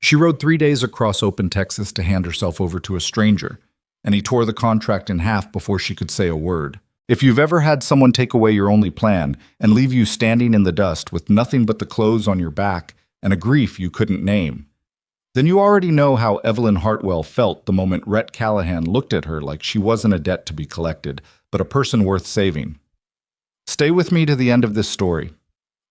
She rode 3 days across open Texas to hand herself over to a stranger, and he tore the contract in half before she could say a word. If you've ever had someone take away your only plan and leave you standing in the dust with nothing but the clothes on your back and a grief you couldn't name, then you already know how Evelyn Hartwell felt the moment Rhett Callahan looked at her like she wasn't a debt to be collected, but a person worth saving. Stay with me to the end of this story.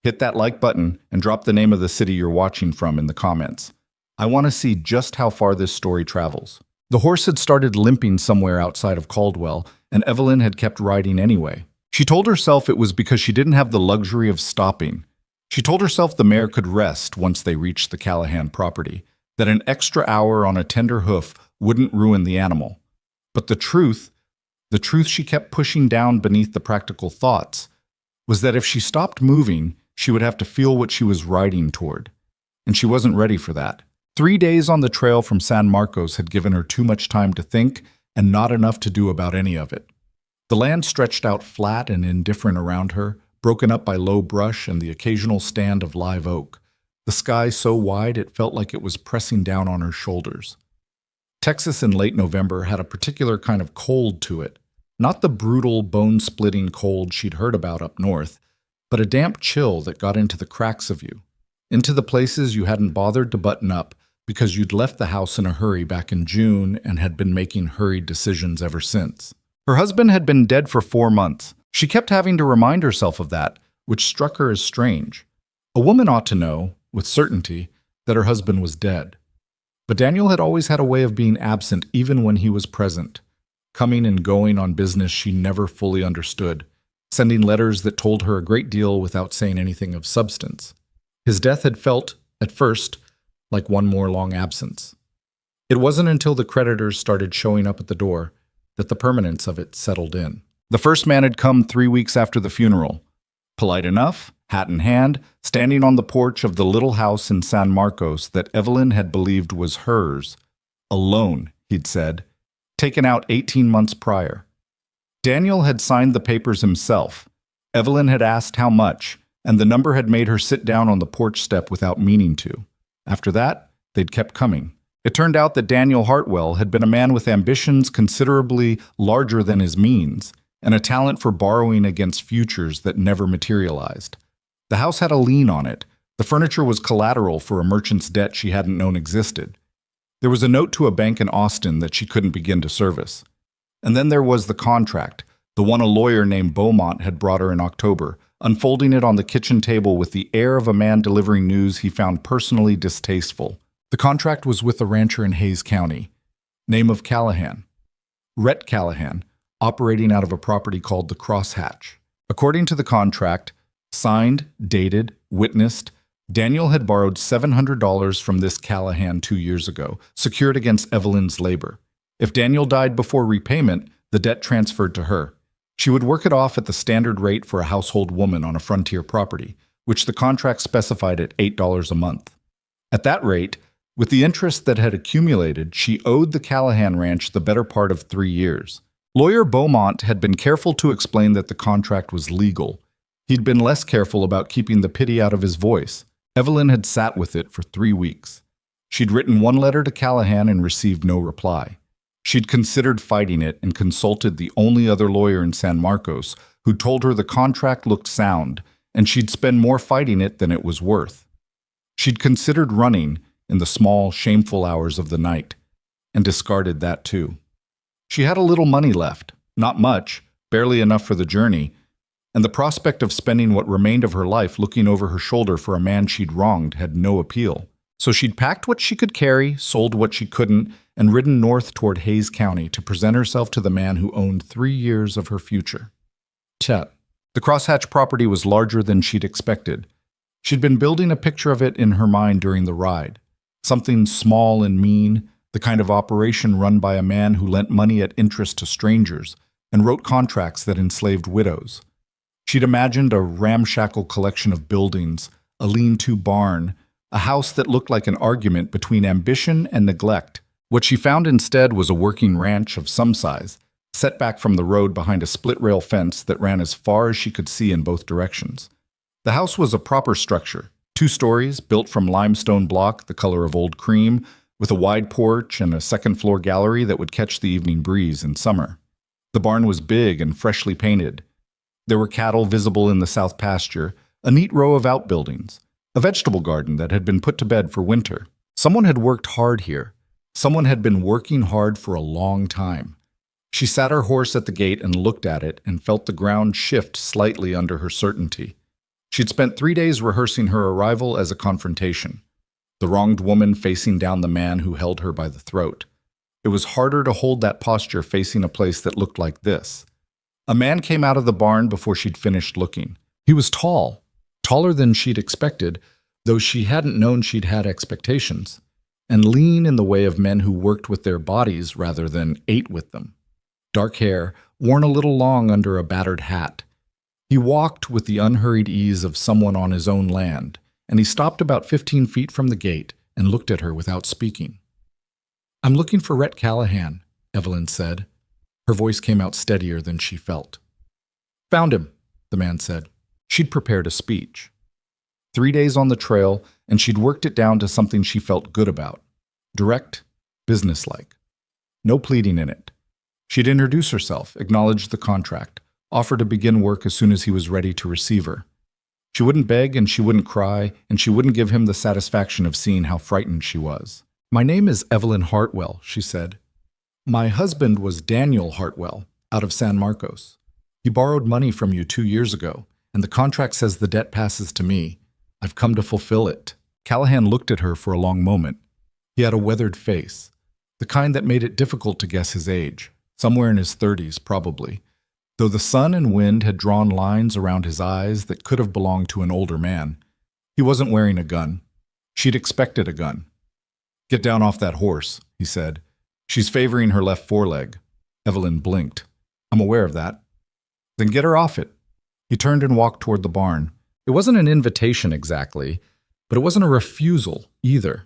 Hit that like button and drop the name of the city you're watching from in the comments. I want to see just how far this story travels. The horse had started limping somewhere outside of Caldwell, and Evelyn had kept riding anyway. She told herself it was because she didn't have the luxury of stopping. She told herself the mare could rest once they reached the Callahan property, that an extra hour on a tender hoof wouldn't ruin the animal. But the truth she kept pushing down beneath the practical thoughts, was that if she stopped moving, she would have to feel what she was riding toward. And she wasn't ready for that. 3 days on the trail from San Marcos had given her too much time to think and not enough to do about any of it. The land stretched out flat and indifferent around her, broken up by low brush and the occasional stand of live oak. The sky so wide it felt like it was pressing down on her shoulders. Texas in late November had a particular kind of cold to it, not the brutal, bone-splitting cold she'd heard about up north, but a damp chill that got into the cracks of you, into the places you hadn't bothered to button up because you'd left the house in a hurry back in June and had been making hurried decisions ever since. Her husband had been dead for 4 months. She kept having to remind herself of that, which struck her as strange. A woman ought to know, with certainty, that her husband was dead. But Daniel had always had a way of being absent even when he was present, coming and going on business she never fully understood, sending letters that told her a great deal without saying anything of substance. His death had felt, at first, like one more long absence. It wasn't until the creditors started showing up at the door that the permanence of it settled in. The first man had come 3 weeks after the funeral. Polite enough, hat in hand, standing on the porch of the little house in San Marcos that Evelyn had believed was hers. Alone, he'd said, taken out 18 months prior. Daniel had signed the papers himself. Evelyn had asked how much, and the number had made her sit down on the porch step without meaning to. After that, they'd kept coming. It turned out that Daniel Hartwell had been a man with ambitions considerably larger than his means, and a talent for borrowing against futures that never materialized. The house had a lien on it. The furniture was collateral for a merchant's debt she hadn't known existed. There was a note to a bank in Austin that she couldn't begin to service. And then there was the contract, the one a lawyer named Beaumont had brought her in October, unfolding it on the kitchen table with the air of a man delivering news he found personally distasteful. The contract was with a rancher in Hays County. Name of Callahan. Rhett Callahan, operating out of a property called the Crosshatch. According to the contract, signed, dated, witnessed, Daniel had borrowed $700 from this Callahan 2 years ago, secured against Evelyn's labor. If Daniel died before repayment, the debt transferred to her. She would work it off at the standard rate for a household woman on a frontier property, which the contract specified at $8 a month. At that rate, with the interest that had accumulated, she owed the Callahan Ranch the better part of 3 years. Lawyer Beaumont had been careful to explain that the contract was legal. He'd been less careful about keeping the pity out of his voice. Evelyn had sat with it for 3 weeks. She'd written 1 letter to Callahan and received no reply. She'd considered fighting it and consulted the only other lawyer in San Marcos who told her the contract looked sound and she'd spend more fighting it than it was worth. She'd considered running in the small, shameful hours of the night and discarded that too. She had a little money left, not much, barely enough for the journey, and the prospect of spending what remained of her life looking over her shoulder for a man she'd wronged had no appeal. So she'd packed what she could carry, sold what she couldn't, and ridden north toward Hays County to present herself to the man who owned 3 years of her future. Chet. The Crosshatch property was larger than she'd expected. She'd been building a picture of it in her mind during the ride. Something small and mean, the kind of operation run by a man who lent money at interest to strangers and wrote contracts that enslaved widows. She'd imagined a ramshackle collection of buildings, a lean-to barn, a house that looked like an argument between ambition and neglect. What she found instead was a working ranch of some size, set back from the road behind a split-rail fence that ran as far as she could see in both directions. The house was a proper structure, 2 stories, built from limestone block the color of old cream, with a wide porch and a second-floor gallery that would catch the evening breeze in summer. The barn was big and freshly painted. There were cattle visible in the south pasture, a neat row of outbuildings, a vegetable garden that had been put to bed for winter. Someone had worked hard here. Someone had been working hard for a long time. She sat her horse at the gate and looked at it and felt the ground shift slightly under her certainty. She'd spent 3 days rehearsing her arrival as a confrontation. The wronged woman facing down the man who held her by the throat. It was harder to hold that posture facing a place that looked like this. A man came out of the barn before she'd finished looking. He was tall, taller than she'd expected, though she hadn't known she'd had expectations, and lean in the way of men who worked with their bodies rather than ate with them. Dark hair, worn a little long under a battered hat. He walked with the unhurried ease of someone on his own land, and he stopped about 15 feet from the gate and looked at her without speaking. "I'm looking for Rhett Callahan," Evelyn said. Her voice came out steadier than she felt. "Found him," the man said. She'd prepared a speech. 3 days on the trail, and she'd worked it down to something she felt good about. Direct, businesslike. No pleading in it. She'd introduce herself, acknowledge the contract, offer to begin work as soon as he was ready to receive her. She wouldn't beg and she wouldn't cry, and she wouldn't give him the satisfaction of seeing how frightened she was. "My name is Evelyn Hartwell," she said. "My husband was Daniel Hartwell, out of San Marcos. He borrowed money from you 2 years ago, and the contract says the debt passes to me. I've come to fulfill it." Callahan looked at her for a long moment. He had a weathered face, the kind that made it difficult to guess his age, somewhere in his 30s probably, though the sun and wind had drawn lines around his eyes that could have belonged to an older man. He wasn't wearing a gun. She'd expected a gun. "Get down off that horse," he said. "She's favoring her left foreleg." Evelyn blinked. "I'm aware of that." "Then get her off it." He turned and walked toward the barn. It wasn't an invitation exactly, but it wasn't a refusal either.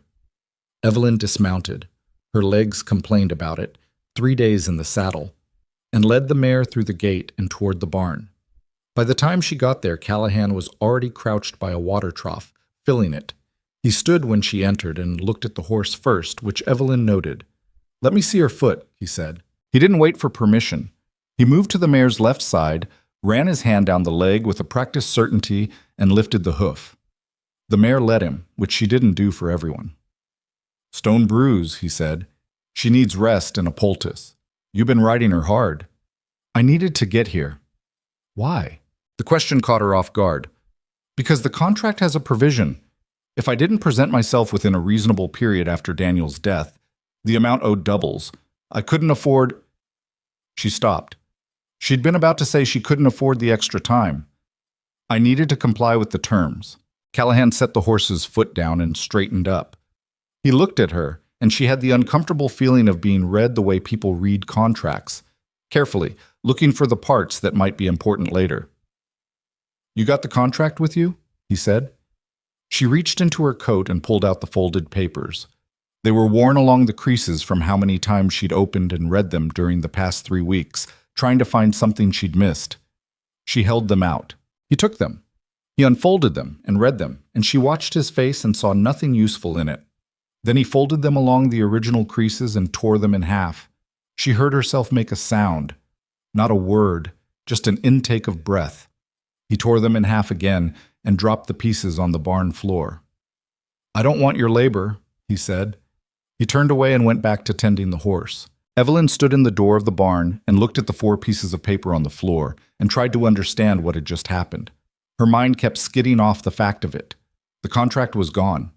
Evelyn dismounted. Her legs complained about it, 3 days in the saddle, and led the mare through the gate and toward the barn. By the time she got there, Callahan was already crouched by a water trough, filling it. He stood when she entered and looked at the horse first, which Evelyn noted. "Let me see her foot," he said. He didn't wait for permission. He moved to the mare's left side, ran his hand down the leg with a practiced certainty, and lifted the hoof. The mare let him, which she didn't do for everyone. "Stone bruise," he said. "She needs rest and a poultice. You've been riding her hard." "I needed to get here." "Why?" The question caught her off guard. "Because the contract has a provision. If I didn't present myself within a reasonable period after Daniel's death, the amount owed doubles. I couldn't afford—" She stopped. She'd been about to say she couldn't afford the extra time. "I needed to comply with the terms." Callahan set the horse's foot down and straightened up. He looked at her, and she had the uncomfortable feeling of being read the way people read contracts, carefully, looking for the parts that might be important later. "You got the contract with you?" he said. She reached into her coat and pulled out the folded papers. They were worn along the creases from how many times she'd opened and read them during the past 3 weeks, trying to find something she'd missed. She held them out. He took them. He unfolded them and read them, and she watched his face and saw nothing useful in it. Then he folded them along the original creases and tore them in half. She heard herself make a sound. Not a word, just an intake of breath. He tore them in half again and dropped the pieces on the barn floor. "I don't want your labor," he said. He turned away and went back to tending the horse. Evelyn stood in the door of the barn and looked at the 4 pieces of paper on the floor and tried to understand what had just happened. Her mind kept skidding off the fact of it. The contract was gone.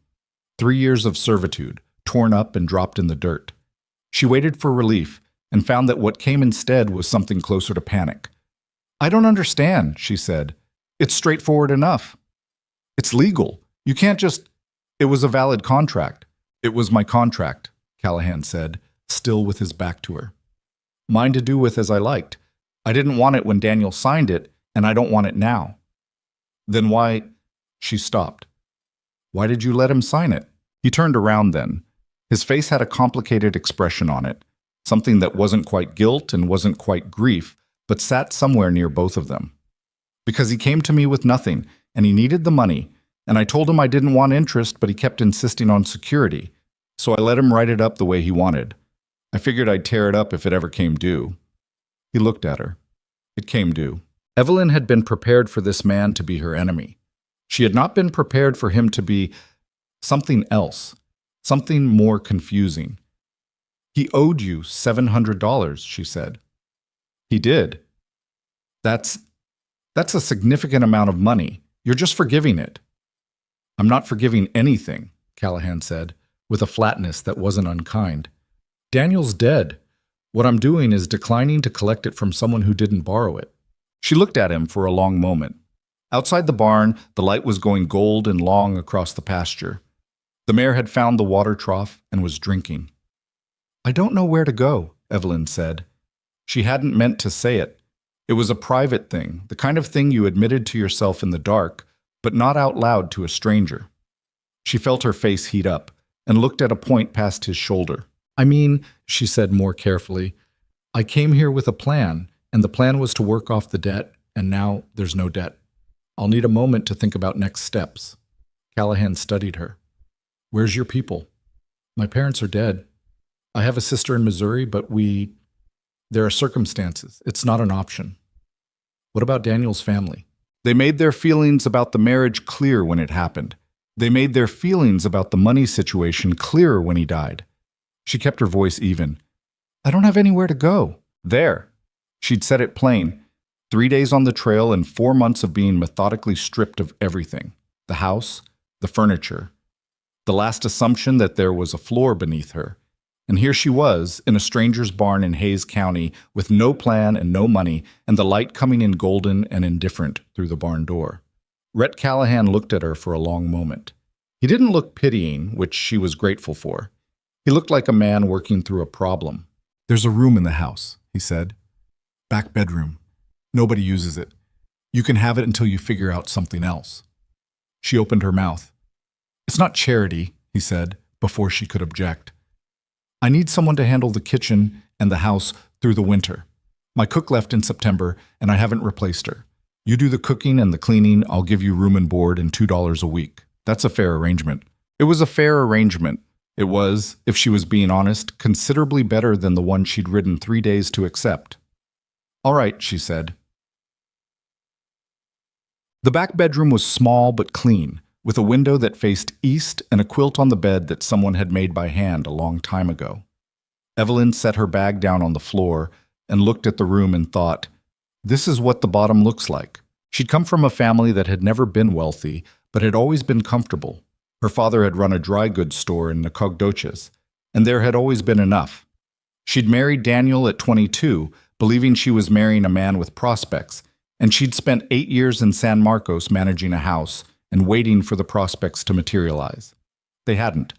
3 years of servitude, torn up and dropped in the dirt. She waited for relief and found that what came instead was something closer to panic. "I don't understand," she said. "It's straightforward enough. It's legal. You can't just—" "It was a valid contract." "It was my contract," Callahan said, still with his back to her. "Mine to do with as I liked. I didn't want it when Daniel signed it, and I don't want it now." "Then why—" She stopped. "Why did you let him sign it?" He turned around then. His face had a complicated expression on it, something that wasn't quite guilt and wasn't quite grief, but sat somewhere near both of them. "Because he came to me with nothing, and he needed the money, And I told him I didn't want interest, but he kept insisting on security. So I let him write it up the way he wanted. I figured I'd tear it up if it ever came due. He looked at her. It came due. Evelyn had been prepared for this man to be her enemy. She had not been prepared for him to be something else, something more confusing. He owed you $700, she said. He did. That's a significant amount of money. You're just forgiving it. I'm not forgiving anything, Callahan said, with a flatness that wasn't unkind. Daniel's dead. What I'm doing is declining to collect it from someone who didn't borrow it. She looked at him for a long moment. Outside the barn, the light was going gold and long across the pasture. The mare had found the water trough and was drinking. I don't know where to go, Evelyn said. She hadn't meant to say it. It was a private thing, the kind of thing you admitted to yourself in the dark, but not out loud to a stranger. She felt her face heat up and looked at a point past his shoulder. I mean, she said more carefully, I came here with a plan, and the plan was to work off the debt, and now there's no debt. I'll need a moment to think about next steps. Callahan studied her. Where's your people? My parents are dead. I have a sister in Missouri, but there are circumstances. It's not an option. What about Daniel's family? They made their feelings about the marriage clear when it happened. They made their feelings about the money situation clearer when he died. She kept her voice even. I don't have anywhere to go. There. She'd said it plain. 3 days on the trail and 4 months of being methodically stripped of everything. The house, the furniture. The last assumption that there was a floor beneath her. And here she was, in a stranger's barn in Hayes County, with no plan and no money, and the light coming in golden and indifferent through the barn door. Rhett Callahan looked at her for a long moment. He didn't look pitying, which she was grateful for. He looked like a man working through a problem. There's a room in the house, he said. Back bedroom. Nobody uses it. You can have it until you figure out something else. She opened her mouth. It's not charity, he said, before she could object. I need someone to handle the kitchen and the house through the winter. My cook left in September, and I haven't replaced her. You do the cooking and the cleaning, I'll give you room and board and $2 a week. That's a fair arrangement. It was a fair arrangement. It was, if she was being honest, considerably better than the one she'd ridden 3 days to accept. All right, she said. The back bedroom was small but clean, with a window that faced east and a quilt on the bed that someone had made by hand a long time ago. Evelyn set her bag down on the floor and looked at the room and thought, this is what the bottom looks like. She'd come from a family that had never been wealthy, but had always been comfortable. Her father had run a dry goods store in Nacogdoches, and there had always been enough. She'd married Daniel at 22, believing she was marrying a man with prospects, and she'd spent 8 years in San Marcos managing a house and waiting for the prospects to materialize. They hadn't.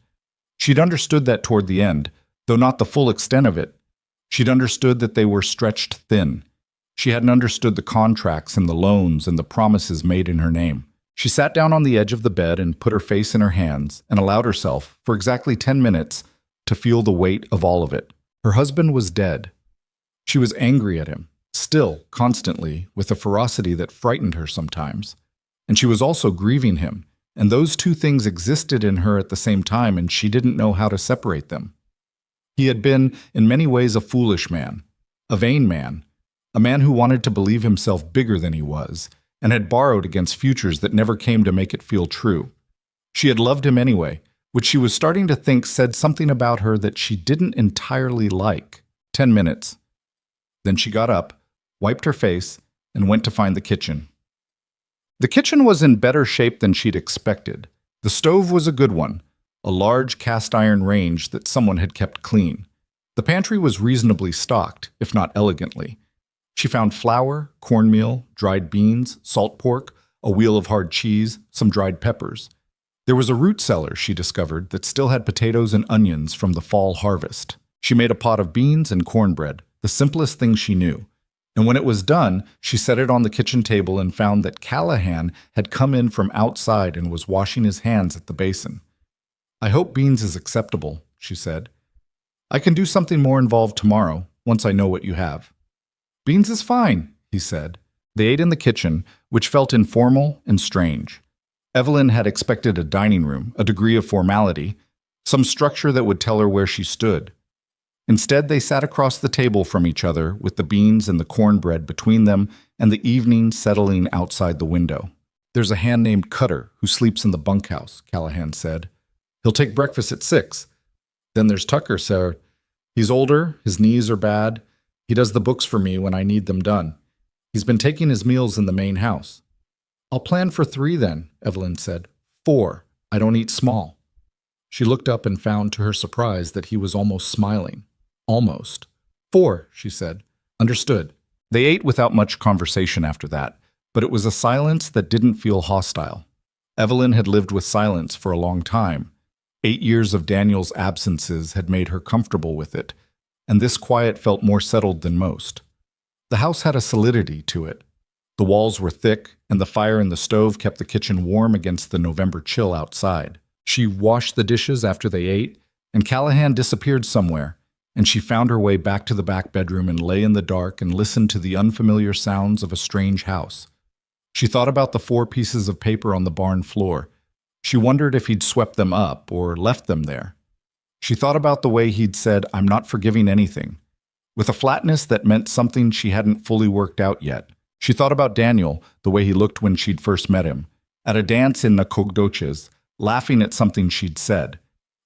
She'd understood that toward the end, though not the full extent of it. She'd understood that they were stretched thin. She hadn't understood the contracts and the loans and the promises made in her name. She sat down on the edge of the bed and put her face in her hands and allowed herself, for exactly 10 minutes, to feel the weight of all of it. Her husband was dead. She was angry at him, still, constantly, with a ferocity that frightened her sometimes. And she was also grieving him, and those two things existed in her at the same time, and she didn't know how to separate them. He had been, in many ways, a foolish man, a vain man, a man who wanted to believe himself bigger than he was, and had borrowed against futures that never came to make it feel true. She had loved him anyway, which she was starting to think said something about her that she didn't entirely like. 10 minutes. Then she got up, wiped her face, and went to find the kitchen. The kitchen was in better shape than she'd expected. The stove was a good one, a large cast-iron range that someone had kept clean. The pantry was reasonably stocked, if not elegantly. She found flour, cornmeal, dried beans, salt pork, a wheel of hard cheese, some dried peppers. There was a root cellar, she discovered, that still had potatoes and onions from the fall harvest. She made a pot of beans and cornbread, the simplest thing she knew. And when it was done, she set it on the kitchen table and found that Callahan had come in from outside and was washing his hands at the basin. I hope beans is acceptable, she said. I can do something more involved tomorrow, once I know what you have. Beans is fine, he said. They ate in the kitchen, which felt informal and strange. Evelyn had expected a dining room, a degree of formality, some structure that would tell her where she stood. Instead, they sat across the table from each other with the beans and the cornbread between them and the evening settling outside the window. "There's a hand named Cutter who sleeps in the bunkhouse," Callahan said. "He'll take breakfast at 6. Then there's Tucker, sir. He's older, his knees are bad. He does the books for me when I need them done. He's been taking his meals in the main house." "I'll plan for 3 then," Evelyn said. 4. I don't eat small." She looked up and found to her surprise that he was almost smiling. "Almost." 4, she said. "Understood." They ate without much conversation after that, but it was a silence that didn't feel hostile. Evelyn had lived with silence for a long time. 8 years of Daniel's absences had made her comfortable with it, and this quiet felt more settled than most. The house had a solidity to it. The walls were thick, and the fire in the stove kept the kitchen warm against the November chill outside. She washed the dishes after they ate, and Callahan disappeared somewhere, and she found her way back to the back bedroom and lay in the dark and listened to the unfamiliar sounds of a strange house. She thought about the 4 pieces of paper on the barn floor. She wondered if he'd swept them up or left them there. She thought about the way he'd said, "I'm not forgiving anything," with a flatness that meant something she hadn't fully worked out yet. She thought about Daniel, the way he looked when she'd first met him, at a dance in Nacogdoches, laughing at something she'd said.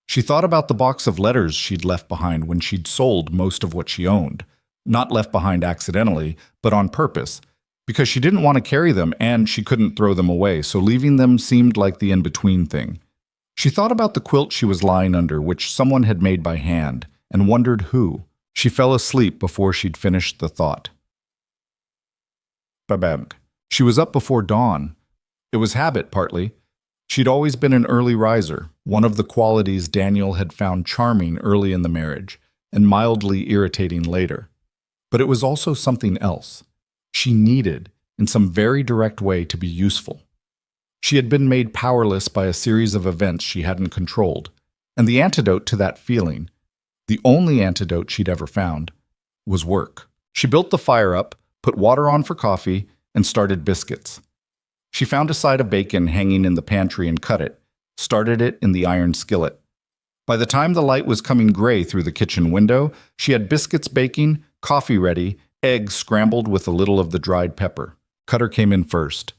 She thought about the box of letters she'd left behind when she'd sold most of what she owned. Not left behind accidentally, but on purpose, because she didn't want to carry them and she couldn't throw them away, so leaving them seemed like the in-between thing. She thought about the quilt she was lying under, which someone had made by hand, and wondered who. She fell asleep before she'd finished the thought. Babam. She was up before dawn. It was habit, partly. She'd always been an early riser, one of the qualities Daniel had found charming early in the marriage, and mildly irritating later. But it was also something else. She needed, in some very direct way, to be useful. She had been made powerless by a series of events she hadn't controlled, and the antidote to that feeling, the only antidote she'd ever found, was work. She built the fire up, put water on for coffee, and started biscuits. She found a side of bacon hanging in the pantry and cut it, started it in the iron skillet. By the time the light was coming gray through the kitchen window, she had biscuits baking, coffee ready, eggs scrambled with a little of the dried pepper. Cutter came in first.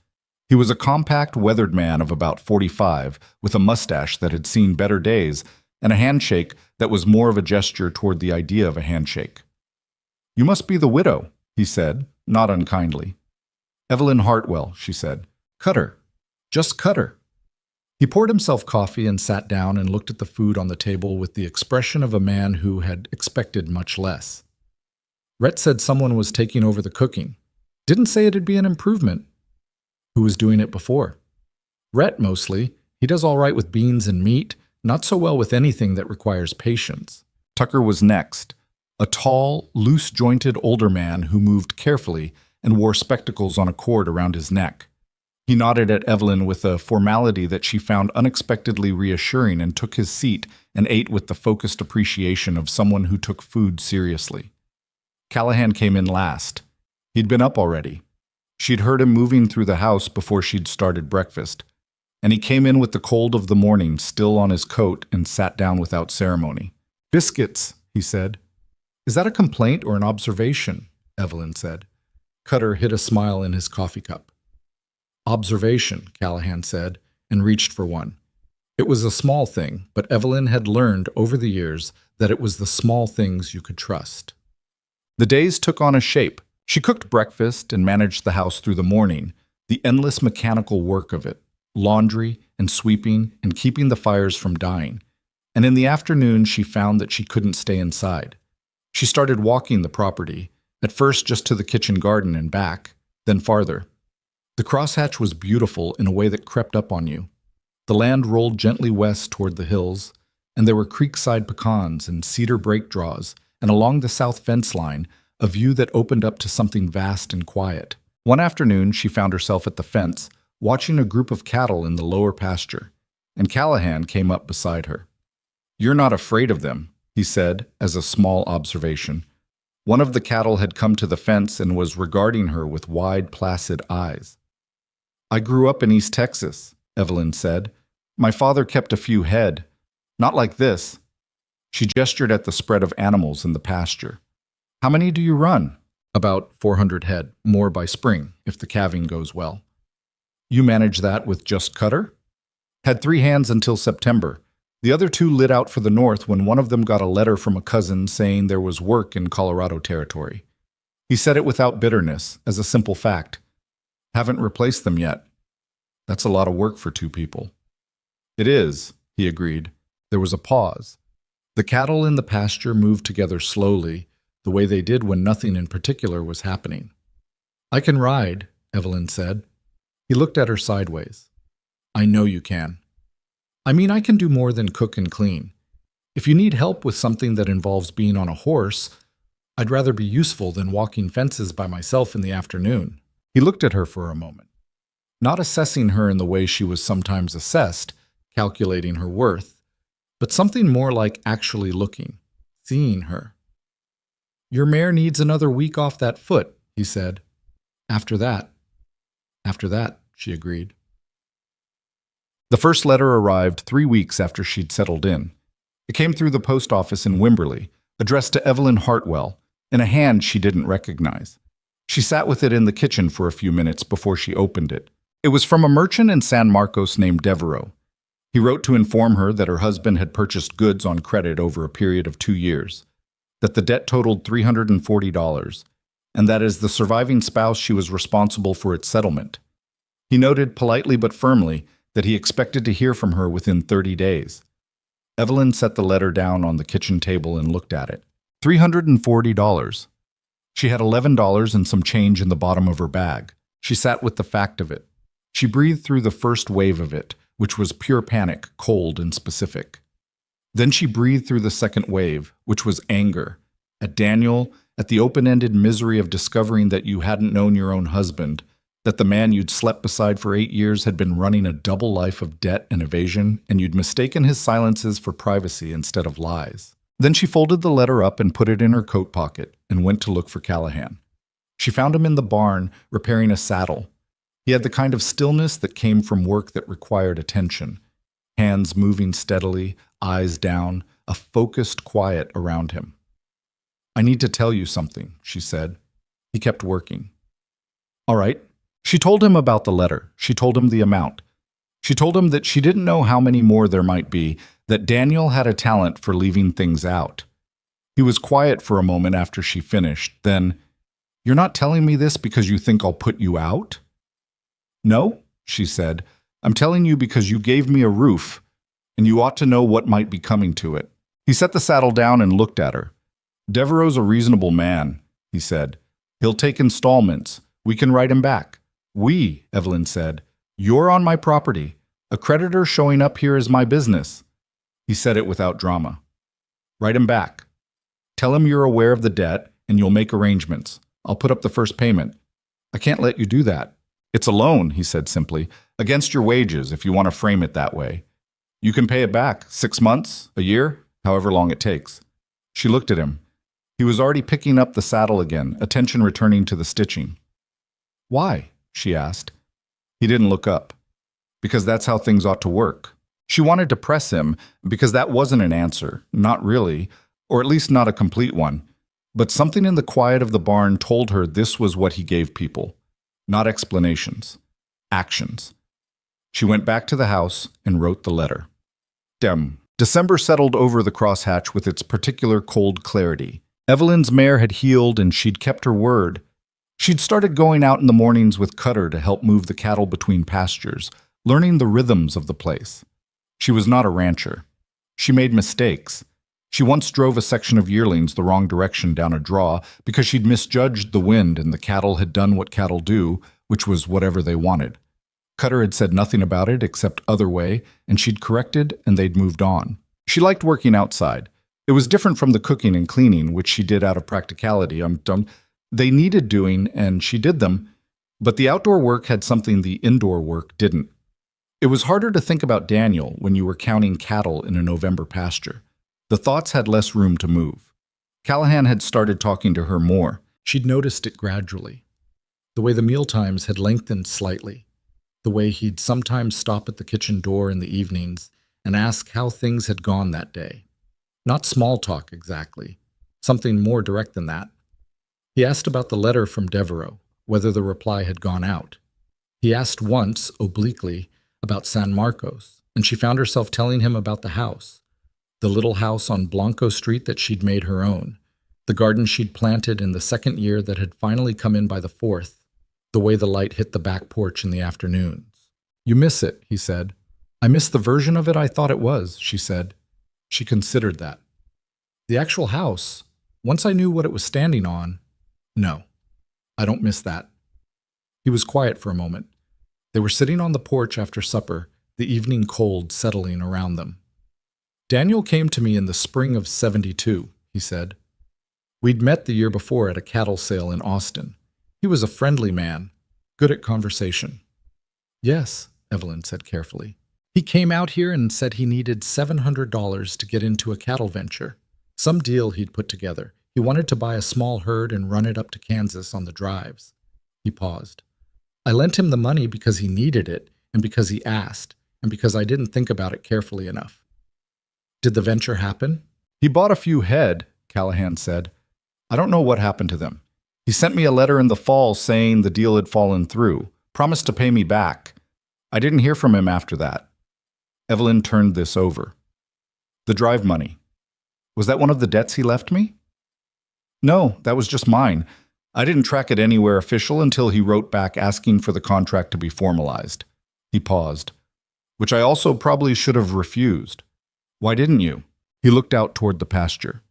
He was a compact, weathered man of about 45, with a mustache that had seen better days, and a handshake that was more of a gesture toward the idea of a handshake. "You must be the widow," he said, not unkindly. "Evelyn Hartwell," she said. "Cutter. Just Cutter." He poured himself coffee and sat down and looked at the food on the table with the expression of a man who had expected much less. "Rhett said someone was taking over the cooking. Didn't say it'd be an improvement." "Who was doing it before?" "Rhett, mostly. He does all right with beans and meat, not so well with anything that requires patience." Tucker was next, a tall, loose-jointed older man who moved carefully and wore spectacles on a cord around his neck. He nodded at Evelyn with a formality that she found unexpectedly reassuring and took his seat and ate with the focused appreciation of someone who took food seriously. Callahan came in last. He'd been up already. She'd heard him moving through the house before she'd started breakfast, and he came in with the cold of the morning still on his coat and sat down without ceremony. "Biscuits," he said. "Is that a complaint or an observation?" Evelyn said. Cutter hid a smile in his coffee cup. "Observation," Callahan said, and reached for one. It was a small thing, but Evelyn had learned over the years that it was the small things you could trust. The days took on a shape. She cooked breakfast and managed the house through the morning, the endless mechanical work of it, laundry and sweeping and keeping the fires from dying. And in the afternoon, she found that she couldn't stay inside. She started walking the property, at first just to the kitchen garden and back, then farther. The crosshatch was beautiful in a way that crept up on you. The land rolled gently west toward the hills, and there were creekside pecans and cedar brake draws, and along the south fence line, a view that opened up to something vast and quiet. One afternoon, she found herself at the fence, watching a group of cattle in the lower pasture, and Callahan came up beside her. "You're not afraid of them," he said, as a small observation. One of the cattle had come to the fence and was regarding her with wide, placid eyes. "I grew up in East Texas," Evelyn said. "My father kept a few head. Not like this." She gestured at the spread of animals in the pasture. "How many do you run?" "About 400 head, more by spring, if the calving goes well." "You manage that with just Cutter?" "Had 3 hands until September. The other 2 lit out for the north when one of them got a letter from a cousin saying there was work in Colorado territory. He said it without bitterness, as a simple fact. Haven't replaced them yet." "That's a lot of work for 2 people." "It is," he agreed. There was a pause. The cattle in the pasture moved together slowly, the way they did when nothing in particular was happening. "I can ride," Evelyn said. He looked at her sideways. "I know you can." "I mean, I can do more than cook and clean. If you need help with something that involves being on a horse, I'd rather be useful than walking fences by myself in the afternoon." He looked at her for a moment, not assessing her in the way she was sometimes assessed, calculating her worth, but something more like actually looking, seeing her. "Your mare needs another week off that foot," he said. After that, she agreed. The first letter arrived 3 weeks after she'd settled in. It came through the post office in Wimberley, addressed to Evelyn Hartwell, in a hand she didn't recognize. She sat with it in the kitchen for a few minutes before she opened it. It was from a merchant in San Marcos named Devereaux. He wrote to inform her that her husband had purchased goods on credit over a period of 2 years, that the debt totaled $340, and that as the surviving spouse she was responsible for its settlement. He noted politely but firmly that he expected to hear from her within 30 days. Evelyn set the letter down on the kitchen table and looked at it. $340. She had $11 and some change in the bottom of her bag. She sat with the fact of it. She breathed through the first wave of it, which was pure panic, cold and specific. Then she breathed through the second wave, which was anger, at Daniel, at the open-ended misery of discovering that you hadn't known your own husband, that the man you'd slept beside for 8 years had been running a double life of debt and evasion, and you'd mistaken his silences for privacy instead of lies. Then she folded the letter up and put it in her coat pocket and went to look for Callahan. She found him in the barn, repairing a saddle. He had the kind of stillness that came from work that required attention. Hands moving steadily, eyes down, a focused quiet around him. "I need to tell you something," she said. He kept working. "All right." She told him about the letter. She told him the amount. She told him that she didn't know how many more there might be, that Daniel had a talent for leaving things out. He was quiet for a moment after she finished. Then, "You're not telling me this because you think I'll put you out?" "No," she said. "I'm telling you because you gave me a roof, and you ought to know what might be coming to it." He set the saddle down and looked at her. "Devereaux's a reasonable man," he said. "He'll take installments. We can write him back." "We," Evelyn said. "You're on my property. A creditor showing up here is my business." He said it without drama. "Write him back. Tell him you're aware of the debt, and you'll make arrangements. I'll put up the first payment." "I can't let you do that." "It's a loan," he said simply, "against your wages, if you want to frame it that way. You can pay it back, 6 months, a year, however long it takes." She looked at him. He was already picking up the saddle again, attention returning to the stitching. "Why?" she asked. He didn't look up. "Because that's how things ought to work." She wanted to press him, because that wasn't an answer, not really, or at least not a complete one. But something in the quiet of the barn told her this was what he gave people. Not explanations. Actions. She went back to the house and wrote the letter. December settled over the crosshatch with its particular cold clarity. Evelyn's mare had healed and she'd kept her word. She'd started going out in the mornings with Cutter to help move the cattle between pastures, learning the rhythms of the place. She was not a rancher. She made mistakes. She once drove a section of yearlings the wrong direction down a draw because she'd misjudged the wind and the cattle had done what cattle do, which was whatever they wanted. Cutter had said nothing about it except other way, and she'd corrected and they'd moved on. She liked working outside. It was different from the cooking and cleaning, which she did out of practicality. They needed doing, and she did them, but the outdoor work had something the indoor work didn't. It was harder to think about Daniel when you were counting cattle in a November pasture. The thoughts had less room to move. Callahan had started talking to her more. She'd noticed it gradually. The way the mealtimes had lengthened slightly. The way he'd sometimes stop at the kitchen door in the evenings and ask how things had gone that day. Not small talk exactly, something more direct than that. He asked about the letter from Devereaux, whether the reply had gone out. He asked once, obliquely, about San Marcos, and she found herself telling him about the house, the little house on Blanco Street that she'd made her own, the garden she'd planted in the second year that had finally come in by the fourth, the way the light hit the back porch in the afternoons. "You miss it," he said. "I miss the version of it I thought it was," she said. She considered that. "The actual house, once I knew what it was standing on, no, I don't miss that." He was quiet for a moment. They were sitting on the porch after supper, the evening cold settling around them. "Daniel came to me in the spring of '72, he said. We'd met the year before at a cattle sale in Austin. He was a friendly man, good at conversation. "Yes," Evelyn said carefully. "He came out here and said he needed $700 to get into a cattle venture. Some deal he'd put together. He wanted to buy a small herd and run it up to Kansas on the drives." He paused. "I lent him the money because he needed it, and because he asked, and because I didn't think about it carefully enough." "Did the venture happen?" "He bought a few head," Callahan said. "I don't know what happened to them. He sent me a letter in the fall saying the deal had fallen through, promised to pay me back. I didn't hear from him after that." Evelyn turned this over. "The drive money. Was that one of the debts he left me?" "No, that was just mine. I didn't track it anywhere official until he wrote back asking for the contract to be formalized." He paused. "Which I also probably should have refused. Why didn't you?" He looked out toward the pasture.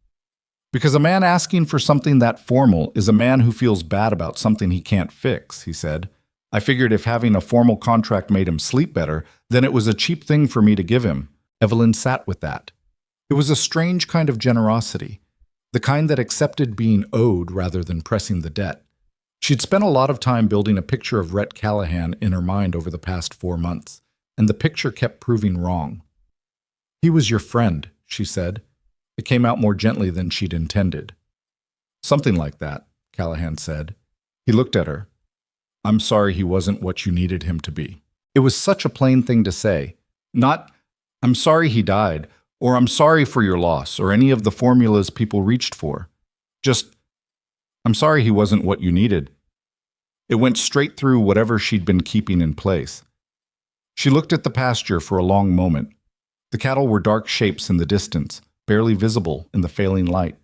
"Because a man asking for something that formal is a man who feels bad about something he can't fix," he said. "I figured if having a formal contract made him sleep better, then it was a cheap thing for me to give him." Evelyn sat with that. It was a strange kind of generosity, the kind that accepted being owed rather than pressing the debt. She'd spent a lot of time building a picture of Rhett Callahan in her mind over the past 4 months, and the picture kept proving wrong. "He was your friend," she said. It came out more gently than she'd intended. "Something like that," Callahan said. He looked at her. "I'm sorry he wasn't what you needed him to be." It was such a plain thing to say. Not, "I'm sorry he died," or "I'm sorry for your loss," or any of the formulas people reached for. Just, "I'm sorry he wasn't what you needed." It went straight through whatever she'd been keeping in place. She looked at the pasture for a long moment. The cattle were dark shapes in the distance, barely visible in the failing light.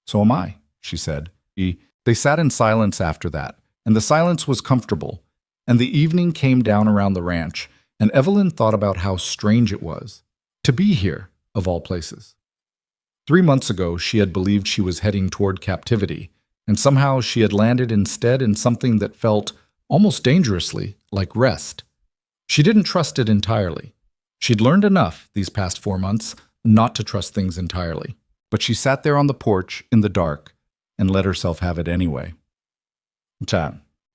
"So am I," she said. They sat in silence after that, and the silence was comfortable, and the evening came down around the ranch, and Evelyn thought about how strange it was to be here, of all places. 3 months ago, she had believed she was heading toward captivity, and somehow she had landed instead in something that felt, almost dangerously, like rest. She didn't trust it entirely. She'd learned enough these past 4 months not to trust things entirely, but she sat there on the porch in the dark and let herself have it anyway.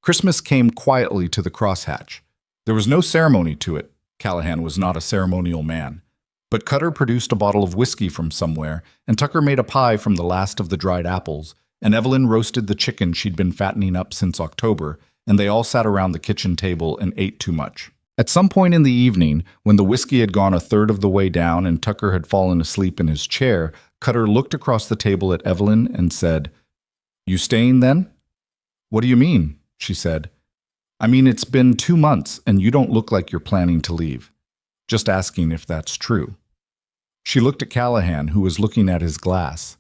Christmas came quietly to the crosshatch. There was no ceremony to it. Callahan was not a ceremonial man. But Cutter produced a bottle of whiskey from somewhere, and Tucker made a pie from the last of the dried apples, and Evelyn roasted the chicken she'd been fattening up since October, and they all sat around the kitchen table and ate too much. At some point in the evening, when the whiskey had gone a third of the way down and Tucker had fallen asleep in his chair, Cutter looked across the table at Evelyn and said, "You staying then?" "What do you mean?" she said. "I mean, it's been 2 months and you don't look like you're planning to leave. Just asking if that's true." She looked at Callahan, who was looking at his glass.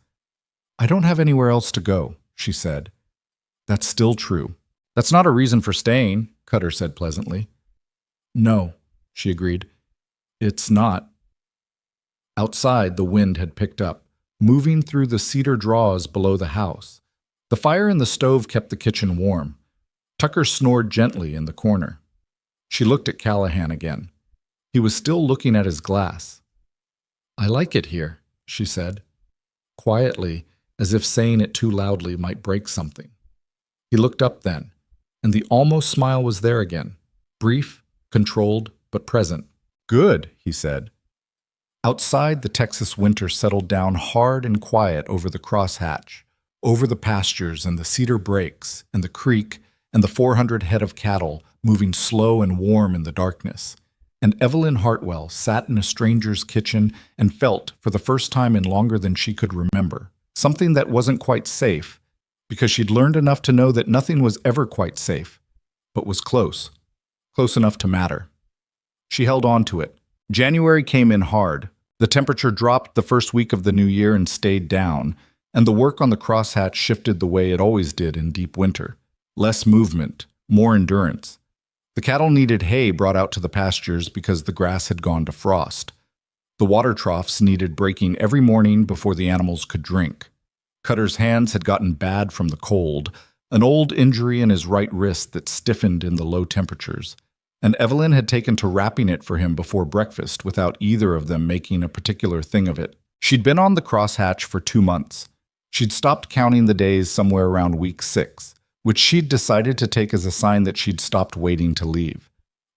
"I don't have anywhere else to go," she said. "That's still true." "That's not a reason for staying," Cutter said pleasantly. "No," she agreed. "It's not." Outside, the wind had picked up, moving through the cedar draws below the house. The fire in the stove kept the kitchen warm. Tucker snored gently in the corner. She looked at Callahan again. He was still looking at his glass. "I like it here," she said, quietly, as if saying it too loudly might break something. He looked up then, and the almost smile was there again, brief, controlled, but present. "Good," he said. Outside, the Texas winter settled down hard and quiet over the crosshatch, over the pastures and the cedar breaks and the creek and the 400 head of cattle moving slow and warm in the darkness. And Evelyn Hartwell sat in a stranger's kitchen and felt, for the first time in longer than she could remember, something that wasn't quite safe, because she'd learned enough to know that nothing was ever quite safe, but was close enough to matter. She held on to it. January came in hard. The temperature dropped the first week of the new year and stayed down, and the work on the crosshatch shifted the way it always did in deep winter. Less movement, more endurance. The cattle needed hay brought out to the pastures because the grass had gone to frost. The water troughs needed breaking every morning before the animals could drink. Cutter's hands had gotten bad from the cold, an old injury in his right wrist that stiffened in the low temperatures. And Evelyn had taken to wrapping it for him before breakfast without either of them making a particular thing of it. She'd been on the crosshatch for 2 months. She'd stopped counting the days somewhere around week 6, which she'd decided to take as a sign that she'd stopped waiting to leave.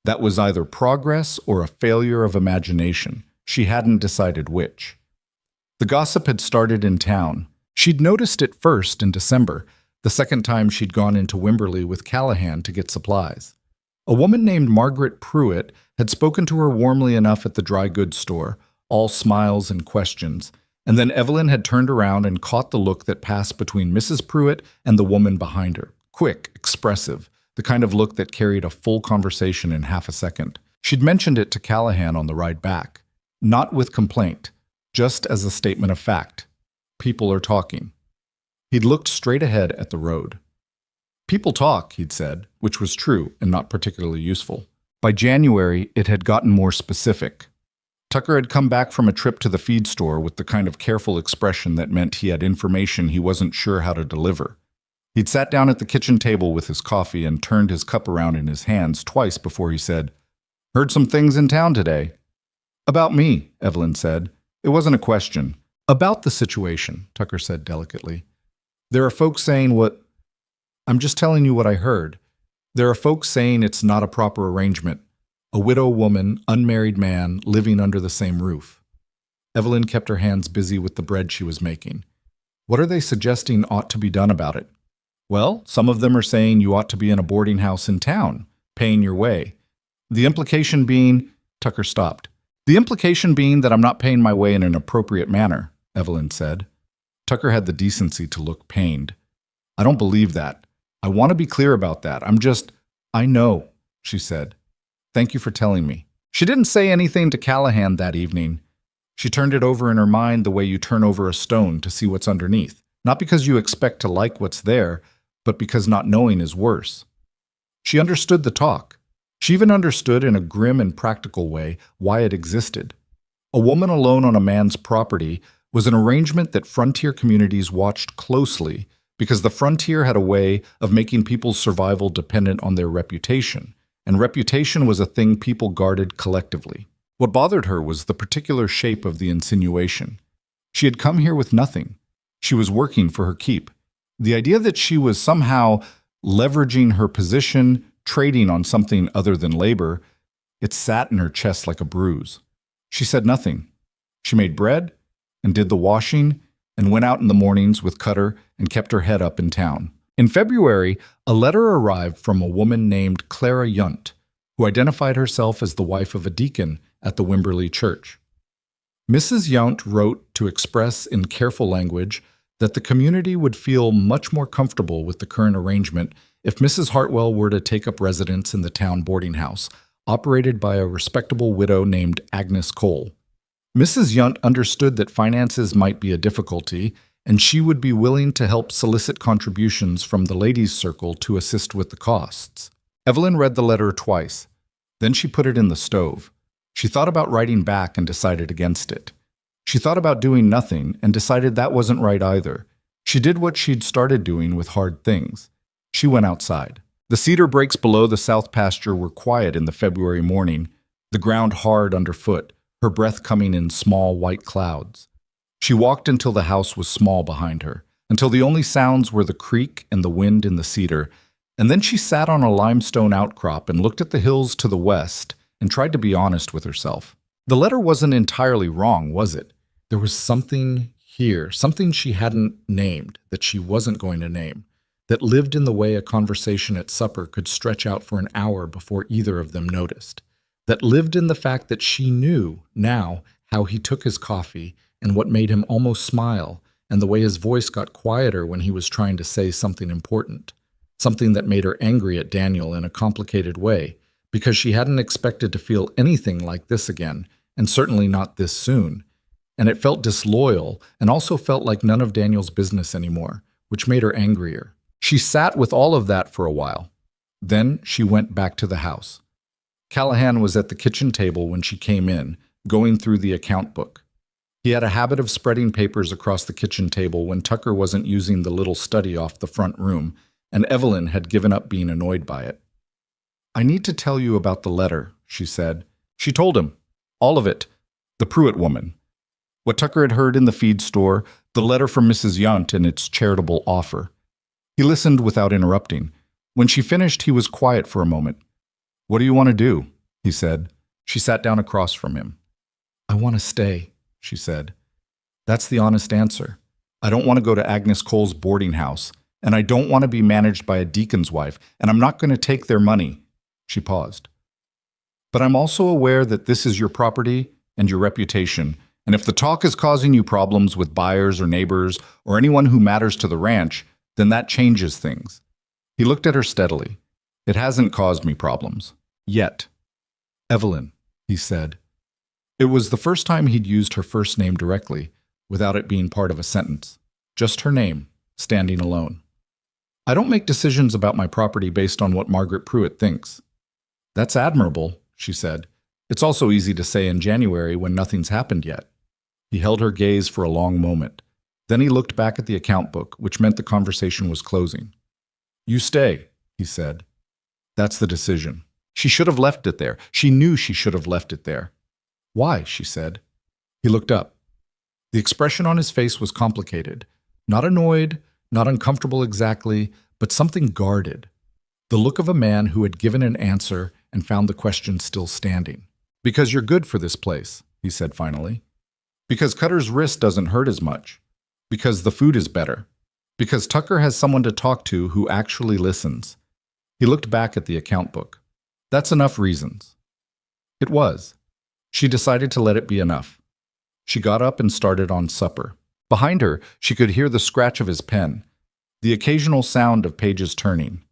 That was either progress or a failure of imagination. She hadn't decided which. The gossip had started in town. She'd noticed it first in December, the second time she'd gone into Wimberley with Callahan to get supplies. A woman named Margaret Pruitt had spoken to her warmly enough at the dry goods store, all smiles and questions, and then Evelyn had turned around and caught the look that passed between Mrs. Pruitt and the woman behind her. Quick, expressive, the kind of look that carried a full conversation in half a second. She'd mentioned it to Callahan on the ride back, not with complaint, just as a statement of fact. People are talking. He'd looked straight ahead at the road. People talk, he'd said, which was true and not particularly useful. By January, it had gotten more specific. Tucker had come back from a trip to the feed store with the kind of careful expression that meant he had information he wasn't sure how to deliver. He'd sat down at the kitchen table with his coffee and turned his cup around in his hands twice before he said, "Heard some things in town today." "About me," Evelyn said. It wasn't a question. "About the situation," Tucker said delicately. "There are folks saying what... I'm just telling you what I heard. There are folks saying it's not a proper arrangement. A widow woman, unmarried man, living under the same roof." Evelyn kept her hands busy with the bread she was making. "What are they suggesting ought to be done about it?" "Well, some of them are saying you ought to be in a boarding house in town, paying your way. The implication being..." Tucker stopped. "The implication being that I'm not paying my way in an appropriate manner," Evelyn said. Tucker had the decency to look pained. "I don't believe that. I want to be clear about that. I know," she said. "Thank you for telling me." She didn't say anything to Callahan that evening. She turned it over in her mind the way you turn over a stone to see what's underneath, not because you expect to like what's there, but because not knowing is worse. She understood the talk. She even understood in a grim and practical way why it existed. A woman alone on a man's property was an arrangement that frontier communities watched closely because the frontier had a way of making people's survival dependent on their reputation, and reputation was a thing people guarded collectively. What bothered her was the particular shape of the insinuation. She had come here with nothing. She was working for her keep. The idea that she was somehow leveraging her position, trading on something other than labor, it sat in her chest like a bruise. She said nothing. She made bread and did the washing and went out in the mornings with Cutter and kept her head up in town. In February, a letter arrived from a woman named Clara Yunt, who identified herself as the wife of a deacon at the Wimberley Church. Mrs. Yunt wrote to express in careful language that the community would feel much more comfortable with the current arrangement if Mrs. Hartwell were to take up residence in the town boarding house, operated by a respectable widow named Agnes Cole. Mrs. Yunt understood that finances might be a difficulty, and she would be willing to help solicit contributions from the ladies' circle to assist with the costs. Evelyn read the letter twice. Then she put it in the stove. She thought about writing back and decided against it. She thought about doing nothing and decided that wasn't right either. She did what she'd started doing with hard things. She went outside. The cedar brakes below the south pasture were quiet in the February morning, the ground hard underfoot, her breath coming in small white clouds. She walked until the house was small behind her, until the only sounds were the creak and the wind in the cedar, and then she sat on a limestone outcrop and looked at the hills to the west and tried to be honest with herself. The letter wasn't entirely wrong, was it? There was something here, something she hadn't named, that she wasn't going to name. that lived in the way a conversation at supper could stretch out for an hour before either of them noticed, that lived in the fact that she knew now how he took his coffee and what made him almost smile, and the way his voice got quieter when he was trying to say something important, something that made her angry at Daniel in a complicated way, because she hadn't expected to feel anything like this again, and certainly not this soon. And it felt disloyal, and also felt like none of Daniel's business anymore, which made her angrier. She sat with all of that for a while. Then she went back to the house. Callahan was at the kitchen table when she came in, going through the account book. He had a habit of spreading papers across the kitchen table when Tucker wasn't using the little study off the front room, and Evelyn had given up being annoyed by it. "I need to tell you about the letter," she said. She told him. All of it. The Pruitt woman. What Tucker had heard in the feed store, the letter from Mrs. Yount and its charitable offer. He listened without interrupting. When she finished, he was quiet for a moment. "What do you want to do?" he said. She sat down across from him. "I want to stay," she said. "That's the honest answer. I don't want to go to Agnes Cole's boarding house, and I don't want to be managed by a deacon's wife, and I'm not going to take their money." She paused. "But I'm also aware that this is your property and your reputation, and if the talk is causing you problems with buyers or neighbors or anyone who matters to the ranch, then that changes things." He looked at her steadily. "It hasn't caused me problems. Yet." "Evelyn," he said. It was the first time he'd used her first name directly, without it being part of a sentence. Just her name, standing alone. "I don't make decisions about my property based on what Margaret Pruitt thinks." "That's admirable," she said. "It's also easy to say in January when nothing's happened yet." He held her gaze for a long moment. Then he looked back at the account book, which meant the conversation was closing. "You stay," he said. "That's the decision." She should have left it there. She knew she should have left it there. "Why?" she said. He looked up. The expression on his face was complicated. Not annoyed, not uncomfortable exactly, but something guarded. The look of a man who had given an answer and found the question still standing. "Because you're good for this place," he said finally. "Because Cutter's wrist doesn't hurt as much. Because the food is better. Because Tucker has someone to talk to who actually listens." He looked back at the account book. "That's enough reasons." It was. She decided to let it be enough. She got up and started on supper. Behind her, she could hear the scratch of his pen, the occasional sound of pages turning.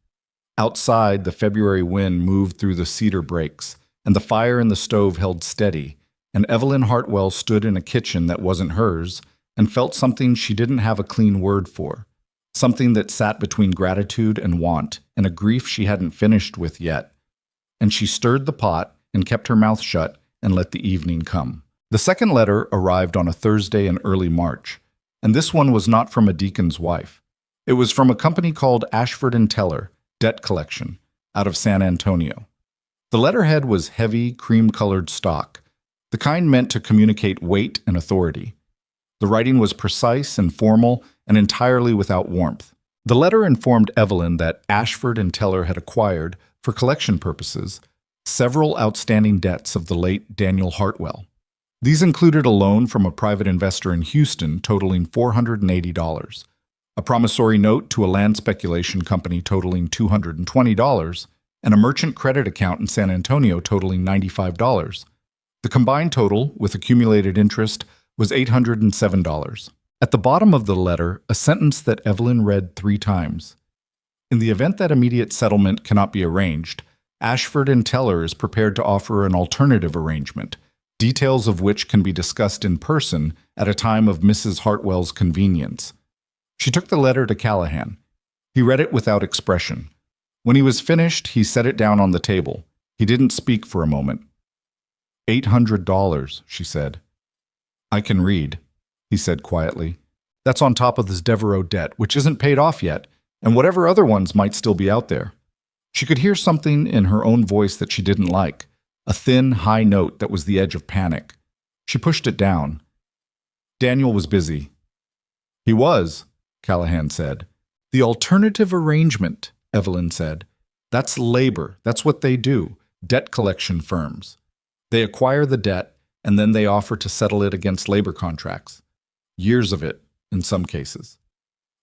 Outside, the February wind moved through the cedar brakes, and the fire in the stove held steady, and Evelyn Hartwell stood in a kitchen that wasn't hers and felt something she didn't have a clean word for, something that sat between gratitude and want, and a grief she hadn't finished with yet. And she stirred the pot and kept her mouth shut and let the evening come. The second letter arrived on a Thursday in early March, and this one was not from a deacon's wife. It was from a company called Ashford & Teller, Debt Collection, out of San Antonio. The letterhead was heavy, cream-colored stock, the kind meant to communicate weight and authority. The writing was precise and formal and entirely without warmth. The letter informed Evelyn that Ashford & Teller had acquired, for collection purposes, several outstanding debts of the late Daniel Hartwell. These included a loan from a private investor in Houston totaling $480, a promissory note to a land speculation company totaling $220, and a merchant credit account in San Antonio totaling $95. The combined total, with accumulated interest, was $807. At the bottom of the letter, a sentence that Evelyn read 3 times. In the event that immediate settlement cannot be arranged, Ashford & Teller is prepared to offer an alternative arrangement, details of which can be discussed in person at a time of Mrs. Hartwell's convenience. She took the letter to Callahan. He read it without expression. When he was finished, he set it down on the table. He didn't speak for a moment. $800, she said. "I can read," he said quietly. "That's on top of this Devereaux debt, which isn't paid off yet, and whatever other ones might still be out there." She could hear something in her own voice that she didn't like, a thin, high note that was the edge of panic. She pushed it down. Daniel was busy. "He was," Callahan said. "The alternative arrangement," Evelyn said. "That's labor. That's what they do. Debt collection firms. They acquire the debt, and then they offer to settle it against labor contracts. Years of it, in some cases."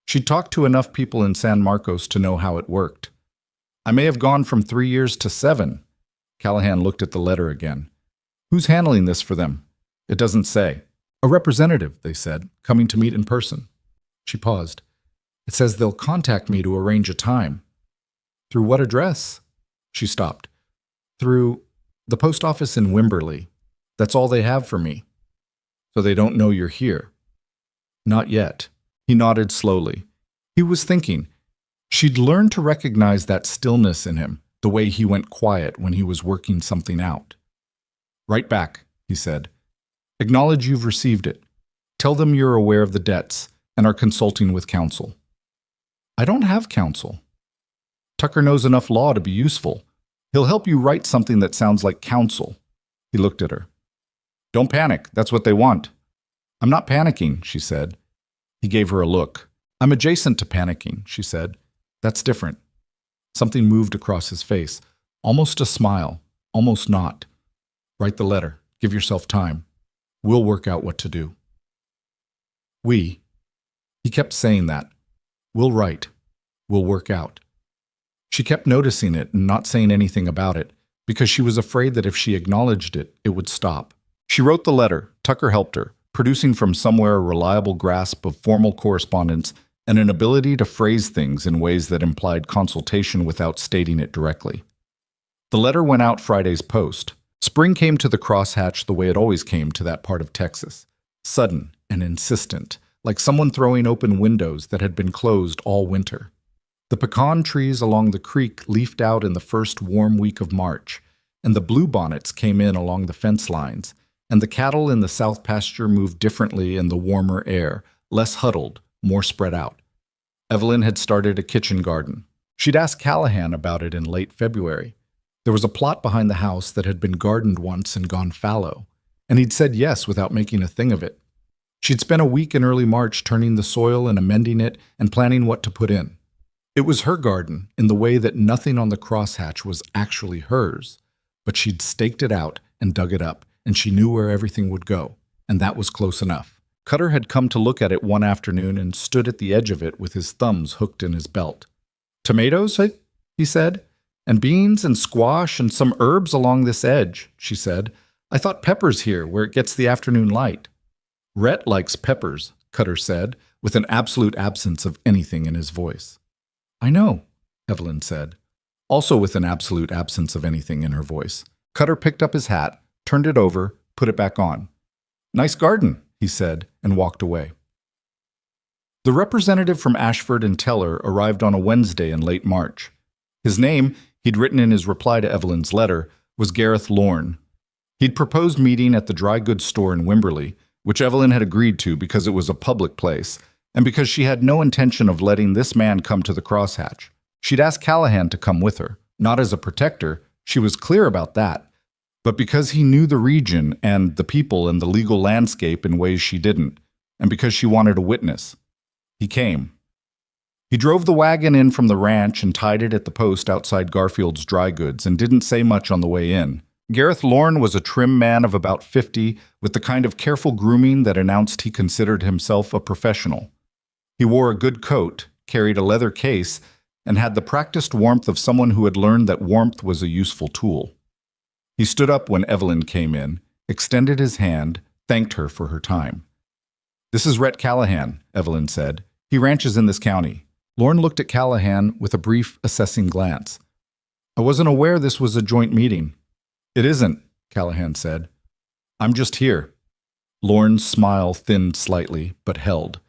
She'd talked to enough people in San Marcos to know how it worked. I may have gone from 3 years to 7. Callahan looked at the letter again. Who's handling this for them? It doesn't say. A representative, they said, coming to meet in person. She paused. It says they'll contact me to arrange a time. Through what address? She stopped. Through the post office in Wimberley. That's all they have for me. So they don't know you're here. Not yet. He nodded slowly. He was thinking. She'd learned to recognize that stillness in him, the way he went quiet when he was working something out. Right back, he said. Acknowledge you've received it. Tell them you're aware of the debts and are consulting with counsel. I don't have counsel. Tucker knows enough law to be useful. He'll help you write something that sounds like counsel. He looked at her. Don't panic. That's what they want. I'm not panicking, she said. He gave her a look. I'm adjacent to panicking, she said. That's different. Something moved across his face. Almost a smile. Almost not. Write the letter. Give yourself time. We'll work out what to do. We. He kept saying that. We'll write. We'll work out. She kept noticing it and not saying anything about it, because she was afraid that if she acknowledged it, it would stop. She wrote the letter. Tucker helped her, producing from somewhere a reliable grasp of formal correspondence and an ability to phrase things in ways that implied consultation without stating it directly. The letter went out Friday's post. Spring came to the crosshatch the way it always came to that part of Texas, sudden and insistent, like someone throwing open windows that had been closed all winter. The pecan trees along the creek leafed out in the first warm week of March, and the bluebonnets came in along the fence lines, and the cattle in the south pasture moved differently in the warmer air, less huddled, more spread out. Evelyn had started a kitchen garden. She'd asked Callahan about it in late February. There was a plot behind the house that had been gardened once and gone fallow, and he'd said yes without making a thing of it. She'd spent a week in early March turning the soil and amending it and planning what to put in. It was her garden in the way that nothing on the crosshatch was actually hers, but she'd staked it out and dug it up, and she knew where everything would go, and that was close enough. Cutter had come to look at it one afternoon and stood at the edge of it with his thumbs hooked in his belt. Tomatoes, he said, and beans and squash and some herbs along this edge, she said. I thought peppers here, where it gets the afternoon light. Rhett likes peppers, Cutter said, with an absolute absence of anything in his voice. I know, Evelyn said, also with an absolute absence of anything in her voice. Cutter picked up his hat, turned it over, put it back on. Nice garden, he said, and walked away. The representative from Ashford and Teller arrived on a Wednesday in late March. His name, he'd written in his reply to Evelyn's letter, was Gareth Lorne. He'd proposed meeting at the dry goods store in Wimberley, which Evelyn had agreed to because it was a public place, and because she had no intention of letting this man come to the crosshatch. She'd asked Callahan to come with her, not as a protector, she was clear about that, but because he knew the region and the people and the legal landscape in ways she didn't, and because she wanted a witness. He came. He drove the wagon in from the ranch and tied it at the post outside Garfield's dry goods and didn't say much on the way in. Gareth Lorne was a trim man of about 50, with the kind of careful grooming that announced he considered himself a professional. He wore a good coat, carried a leather case, and had the practiced warmth of someone who had learned that warmth was a useful tool. He stood up when Evelyn came in, extended his hand, thanked her for her time. This is Rhett Callahan, Evelyn said. He ranches in this county. Lorne looked at Callahan with a brief, assessing glance. I wasn't aware this was a joint meeting. It isn't, Callahan said. I'm just here. Lorne's smile thinned slightly, but held.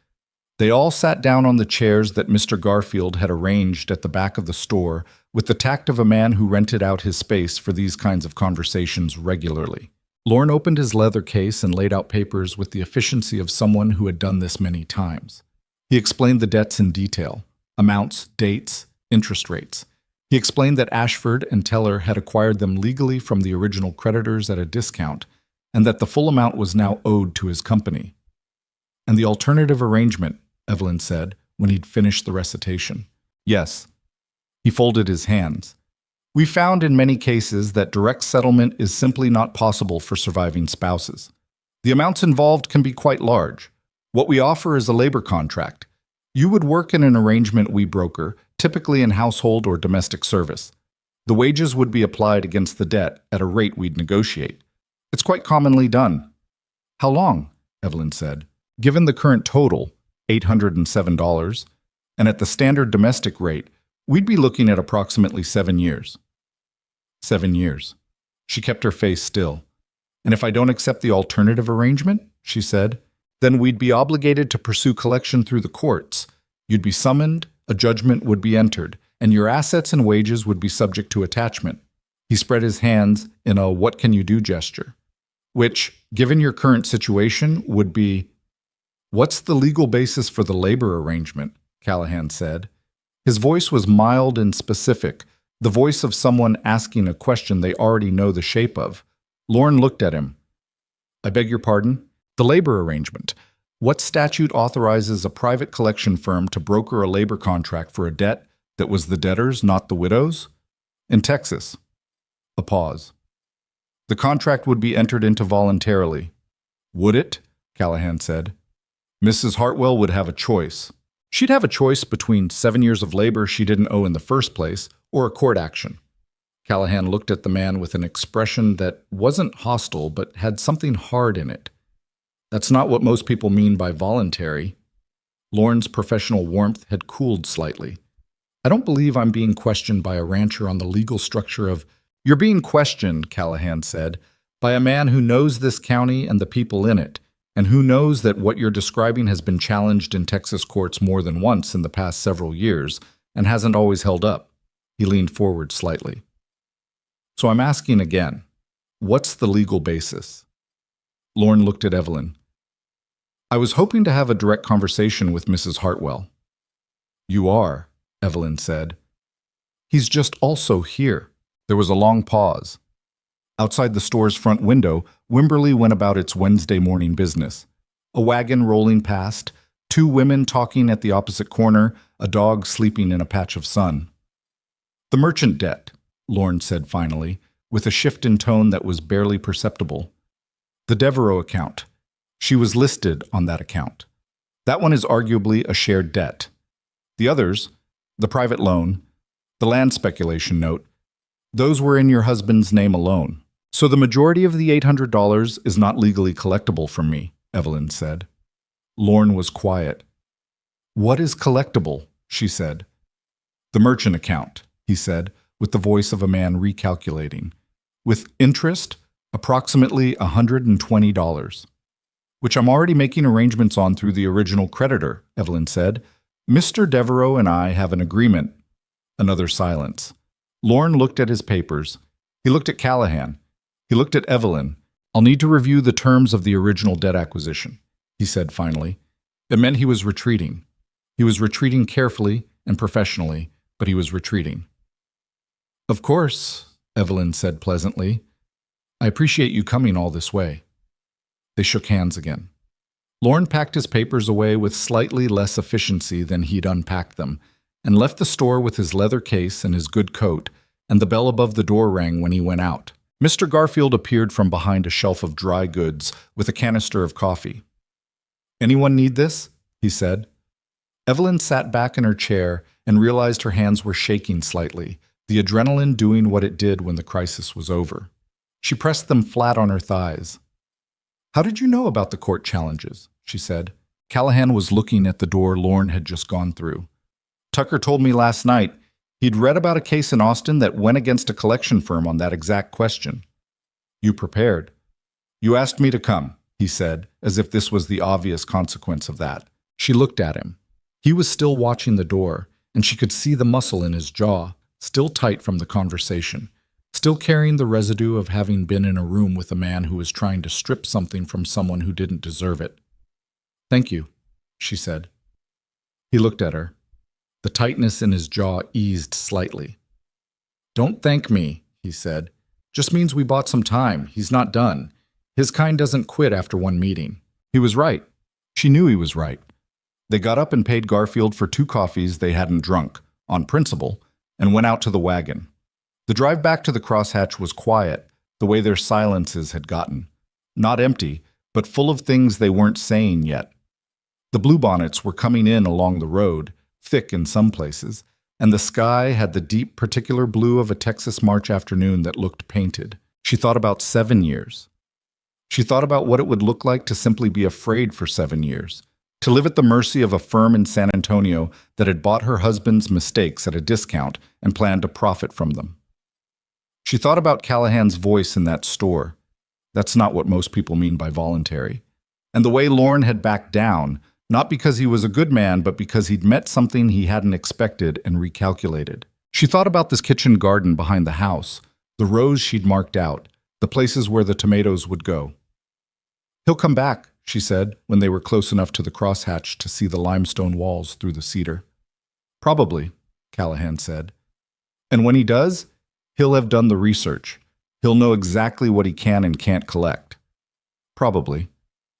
They all sat down on the chairs that Mr. Garfield had arranged at the back of the store with the tact of a man who rented out his space for these kinds of conversations regularly. Lorne opened his leather case and laid out papers with the efficiency of someone who had done this many times. He explained the debts in detail, amounts, dates, interest rates. He explained that Ashford and Teller had acquired them legally from the original creditors at a discount, and that the full amount was now owed to his company. And the alternative arrangement, Evelyn said, when he'd finished the recitation. Yes. He folded his hands. We found in many cases that direct settlement is simply not possible for surviving spouses. The amounts involved can be quite large. What we offer is a labor contract. You would work in an arrangement we broker, typically in household or domestic service. The wages would be applied against the debt at a rate we'd negotiate. It's quite commonly done. How long? Evelyn said. Given the current total, $807, and at the standard domestic rate, we'd be looking at approximately 7 years. 7 years. She kept her face still. And if I don't accept the alternative arrangement, she said, then we'd be obligated to pursue collection through the courts. You'd be summoned, a judgment would be entered, and your assets and wages would be subject to attachment. He spread his hands in a what-can-you-do gesture, which, given your current situation, would be, "What's the legal basis for the labor arrangement?" Callahan said. His voice was mild and specific, the voice of someone asking a question they already know the shape of. Lauren looked at him. "I beg your pardon? The labor arrangement. What statute authorizes a private collection firm to broker a labor contract for a debt that was the debtor's, not the widow's?" "In Texas." A pause. "The contract would be entered into voluntarily." "Would it?" Callahan said. "Mrs. Hartwell would have a choice. She'd have a choice between 7 years of labor she didn't owe in the first place or a court action." Callahan looked at the man with an expression that wasn't hostile but had something hard in it. "That's not what most people mean by voluntary." Lauren's professional warmth had cooled slightly. "I don't believe I'm being questioned by a rancher on the legal structure of—" "You're being questioned," Callahan said, "by a man who knows this county and the people in it, and who knows that what you're describing has been challenged in Texas courts more than once in the past several years and hasn't always held up." He leaned forward slightly. "So I'm asking again, what's the legal basis?" Lauren looked at Evelyn. "I was hoping to have a direct conversation with Mrs. Hartwell." "You are," Evelyn said. "He's just also here." There was a long pause. Outside the store's front window, Wimberley went about its Wednesday morning business. A wagon rolling past, 2 women talking at the opposite corner, a dog sleeping in a patch of sun. "The merchant debt," Lauren said finally, with a shift in tone that was barely perceptible. "The Devereaux account. She was listed on that account. That one is arguably a shared debt. The others, the private loan, the land speculation note, those were in your husband's name alone. So the majority of the $800 is not legally collectible from me," Evelyn said. Lauren was quiet. "What is collectible?" she said. "The merchant account," he said, with the voice of a man recalculating. "With interest, approximately $120. "Which I'm already making arrangements on through the original creditor," Evelyn said. "Mr. Devereaux and I have an agreement." Another silence. Lauren looked at his papers. He looked at Callahan. He looked at Evelyn. "I'll need to review the terms of the original debt acquisition," he said finally. It meant he was retreating. He was retreating carefully and professionally, but he was retreating. "Of course," Evelyn said pleasantly. "I appreciate you coming all this way." They shook hands again. Lauren packed his papers away with slightly less efficiency than he'd unpacked them, and left the store with his leather case and his good coat, and the bell above the door rang when he went out. Mr. Garfield appeared from behind a shelf of dry goods with a canister of coffee. "Anyone need this?" he said. Evelyn sat back in her chair and realized her hands were shaking slightly, the adrenaline doing what it did when the crisis was over. She pressed them flat on her thighs. "How did you know about the court challenges?" she said. Callahan was looking at the door Lauren had just gone through. "Tucker told me last night he'd read about a case in Austin that went against a collection firm on that exact question." "You prepared." "You asked me to come," he said, as if this was the obvious consequence of that. She looked at him. He was still watching the door, and she could see the muscle in his jaw, still tight from the conversation, still carrying the residue of having been in a room with a man who was trying to strip something from someone who didn't deserve it. "Thank you," she said. He looked at her. The tightness in his jaw eased slightly. "Don't thank me," he said. "Just means we bought some time. He's not done. His kind doesn't quit after one meeting." He was right. She knew he was right. They got up and paid Garfield for 2 coffees they hadn't drunk, on principle, and went out to the wagon. The drive back to the crosshatch was quiet, the way their silences had gotten. Not empty, but full of things they weren't saying yet. The bluebonnets were coming in along the road, thick in some places, and the sky had the deep particular blue of a Texas March afternoon that looked painted. She thought about 7 years. She thought about what it would look like to simply be afraid for 7 years, to live at the mercy of a firm in San Antonio that had bought her husband's mistakes at a discount and planned to profit from them. She thought about Callahan's voice in that store. That's not what most people mean by voluntary. And the way Lorne had backed down, not because he was a good man, but because he'd met something he hadn't expected and recalculated. She thought about this kitchen garden behind the house, the rows she'd marked out, the places where the tomatoes would go. "He'll come back," she said, when they were close enough to the crosshatch to see the limestone walls through the cedar. "Probably," Callahan said. "And when he does, he'll have done the research. He'll know exactly what he can and can't collect." "Probably.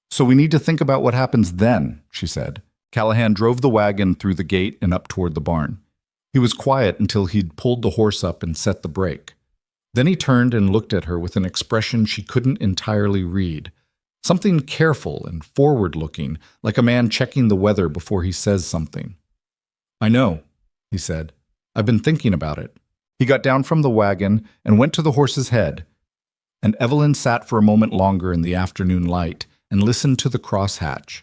So we need to think about what happens then," she said. Callahan drove the wagon through the gate and up toward the barn. He was quiet until he'd pulled the horse up and set the brake. Then he turned and looked at her with an expression she couldn't entirely read. Something careful and forward-looking, like a man checking the weather before he says something. "I know," he said. "I've been thinking about it." He got down from the wagon and went to the horse's head, and Evelyn sat for a moment longer in the afternoon light and listened to the crosshatch,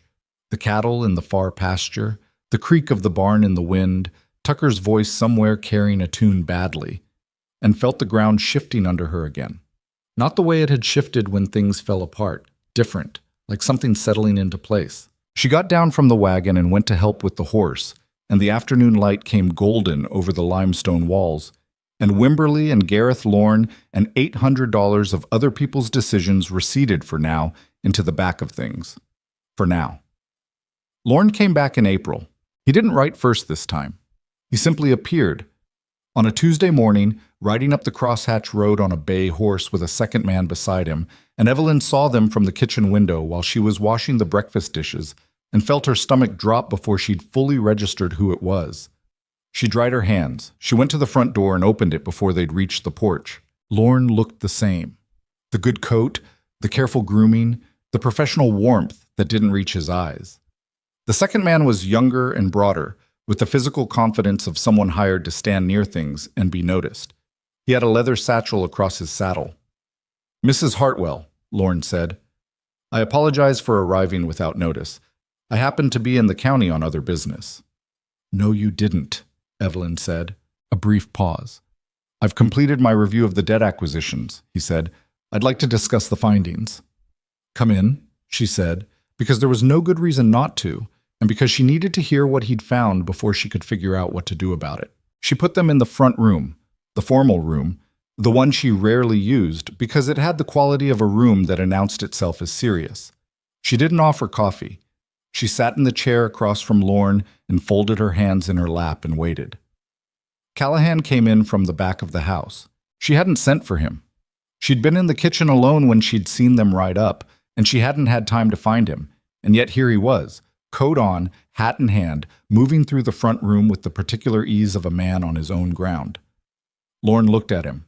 the cattle in the far pasture, the creak of the barn in the wind, Tucker's voice somewhere carrying a tune badly, and felt the ground shifting under her again. Not the way it had shifted when things fell apart, different, like something settling into place. She got down from the wagon and went to help with the horse, and the afternoon light came golden over the limestone walls, and Wimberly and Gareth Lorne and $800 of other people's decisions receded for now into the back of things. For now. Lorne came back in April. He didn't write first this time. He simply appeared. On a Tuesday morning, riding up the crosshatch road on a bay horse with a second man beside him, and Evelyn saw them from the kitchen window while she was washing the breakfast dishes and felt her stomach drop before she'd fully registered who it was. She dried her hands. She went to the front door and opened it before they'd reached the porch. Lorne looked the same. The good coat, the careful grooming, the professional warmth that didn't reach his eyes. The second man was younger and broader, with the physical confidence of someone hired to stand near things and be noticed. He had a leather satchel across his saddle. "Mrs. Hartwell," Lorne said. "I apologize for arriving without notice. I happened to be in the county on other business." "No, you didn't," Evelyn said. A brief pause. "I've completed my review of the debt acquisitions," he said. "I'd like to discuss the findings." "Come in," she said, because there was no good reason not to, and because she needed to hear what he'd found before she could figure out what to do about it. She put them in the front room, the formal room, the one she rarely used because it had the quality of a room that announced itself as serious. She didn't offer coffee. She sat in the chair across from Lorne and folded her hands in her lap and waited. Callahan came in from the back of the house. She hadn't sent for him. She'd been in the kitchen alone when she'd seen them ride up, and she hadn't had time to find him. And yet here he was, coat on, hat in hand, moving through the front room with the particular ease of a man on his own ground. Lorne looked at him.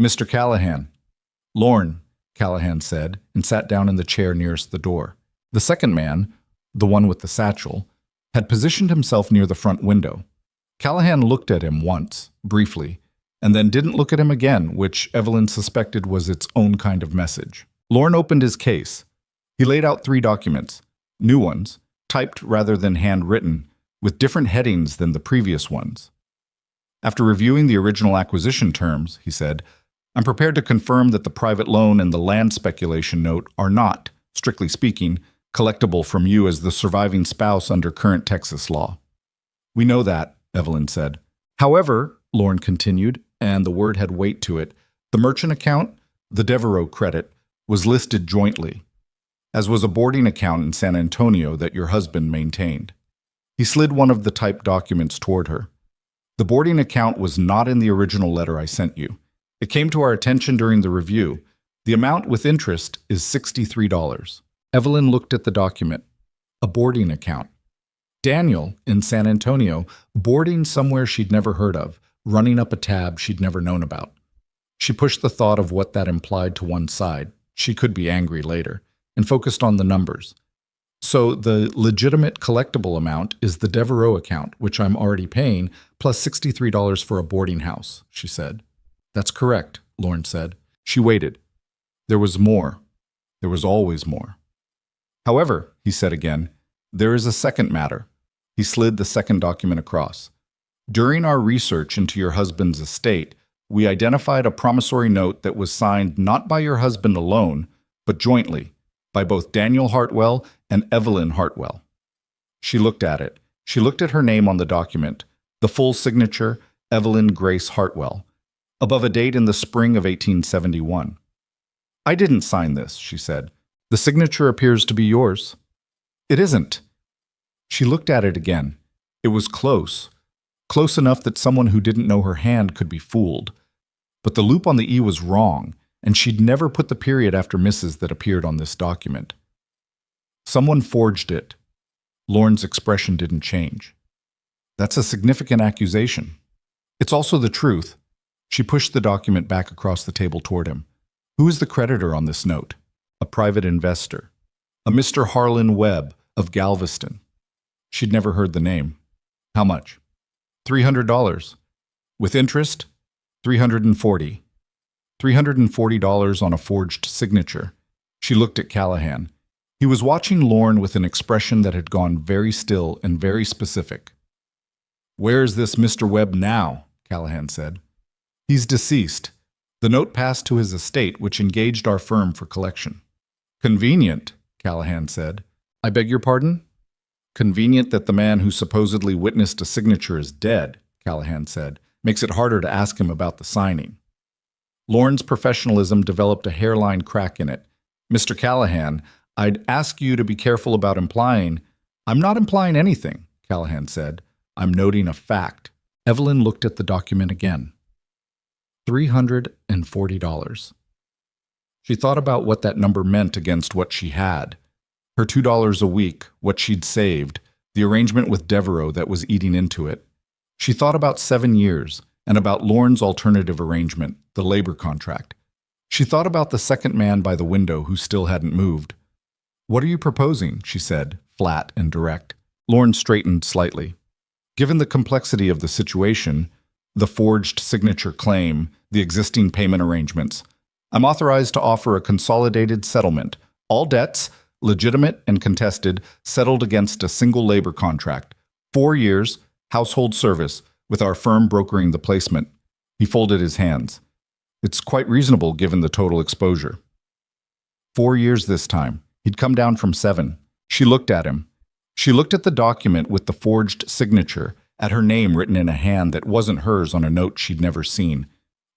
"Mr. Callahan." "Lorne," Callahan said, and sat down in the chair nearest the door. The second man, the one with the satchel, had positioned himself near the front window. Callahan looked at him once, briefly, and then didn't look at him again, which Evelyn suspected was its own kind of message. Lorne opened his case. He laid out 3 documents, new ones, typed rather than handwritten, with different headings than the previous ones. "After reviewing the original acquisition terms," he said, "I'm prepared to confirm that the private loan and the land speculation note are not, strictly speaking, collectible from you as the surviving spouse under current Texas law." "We know that," Evelyn said. "However," Lorne continued, and the word had weight to it, "the merchant account, the Devereaux credit, was listed jointly, as was a boarding account in San Antonio that your husband maintained." He slid one of the typed documents toward her. "The boarding account was not in the original letter I sent you. It came to our attention during the review. The amount with interest is $63. Evelyn looked at the document. A boarding account. Daniel, in San Antonio, boarding somewhere she'd never heard of, running up a tab she'd never known about. She pushed the thought of what that implied to one side. She could be angry later, and focused on the numbers. So the legitimate collectible amount is the Devereaux account, which I'm already paying, plus $63 for a boarding house, she said. That's correct, Lauren said. She waited. There was more. There was always more. However, he said again, there is a second matter. He slid the second document across. During our research into your husband's estate, we identified a promissory note that was signed not by your husband alone, but jointly, by both Daniel Hartwell and Evelyn Hartwell. She looked at it. She looked at her name on the document, the full signature, Evelyn Grace Hartwell, above a date in the spring of 1871. I didn't sign this, she said. The signature appears to be yours. It isn't. She looked at it again. It was close enough that someone who didn't know her hand could be fooled. But the loop on the E was wrong, and she'd never put the period after Mrs. that appeared on this document. Someone forged it. Lauren's expression didn't change. That's a significant accusation. It's also the truth. She pushed the document back across the table toward him. Who is the creditor on this note? A private investor. A Mr. Harlan Webb of Galveston. She'd never heard the name. How much? $300. With interest, $340. $340 on a forged signature. She looked at Callahan. He was watching Lauren with an expression that had gone very still and very specific. Where is this Mr. Webb now? Callahan said. He's deceased. The note passed to his estate, which engaged our firm for collection. Convenient, Callahan said. I beg your pardon? Convenient that the man who supposedly witnessed a signature is dead, Callahan said. Makes it harder to ask him about the signing. Lauren's professionalism developed a hairline crack in it. Mr. Callahan, I'd ask you to be careful about implying. I'm not implying anything, Callahan said. I'm noting a fact. Evelyn looked at the document again. $340. She thought about what that number meant against what she had. Her $2 a week, what she'd saved, the arrangement with Devereaux that was eating into it. She thought about 7 years, and about Lauren's alternative arrangement, the labor contract. She thought about the second man by the window who still hadn't moved. What are you proposing? She said, flat and direct. Lauren straightened slightly. Given the complexity of the situation, the forged signature claim, the existing payment arrangements, I'm authorized to offer a consolidated settlement, all debts, legitimate and contested, settled against a single labor contract. 4 years, household service, with our firm brokering the placement. He folded his hands. It's quite reasonable given the total exposure. 4 years this time. He'd come down from 7. She looked at him. She looked at the document with the forged signature, at her name written in a hand that wasn't hers on a note she'd never seen.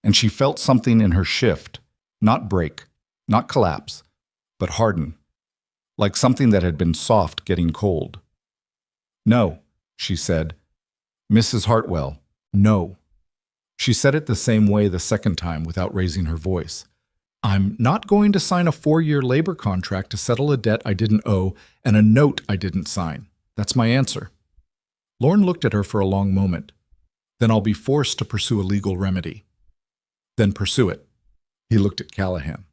And she felt something in her shift, not break, not collapse, but harden, like something that had been soft getting cold. No, she said. Mrs. Hartwell, no. She said it the same way the second time without raising her voice. I'm not going to sign a 4-year labor contract to settle a debt I didn't owe and a note I didn't sign. That's my answer. Lauren looked at her for a long moment. Then I'll be forced to pursue a legal remedy. Then pursue it. He looked at Callahan.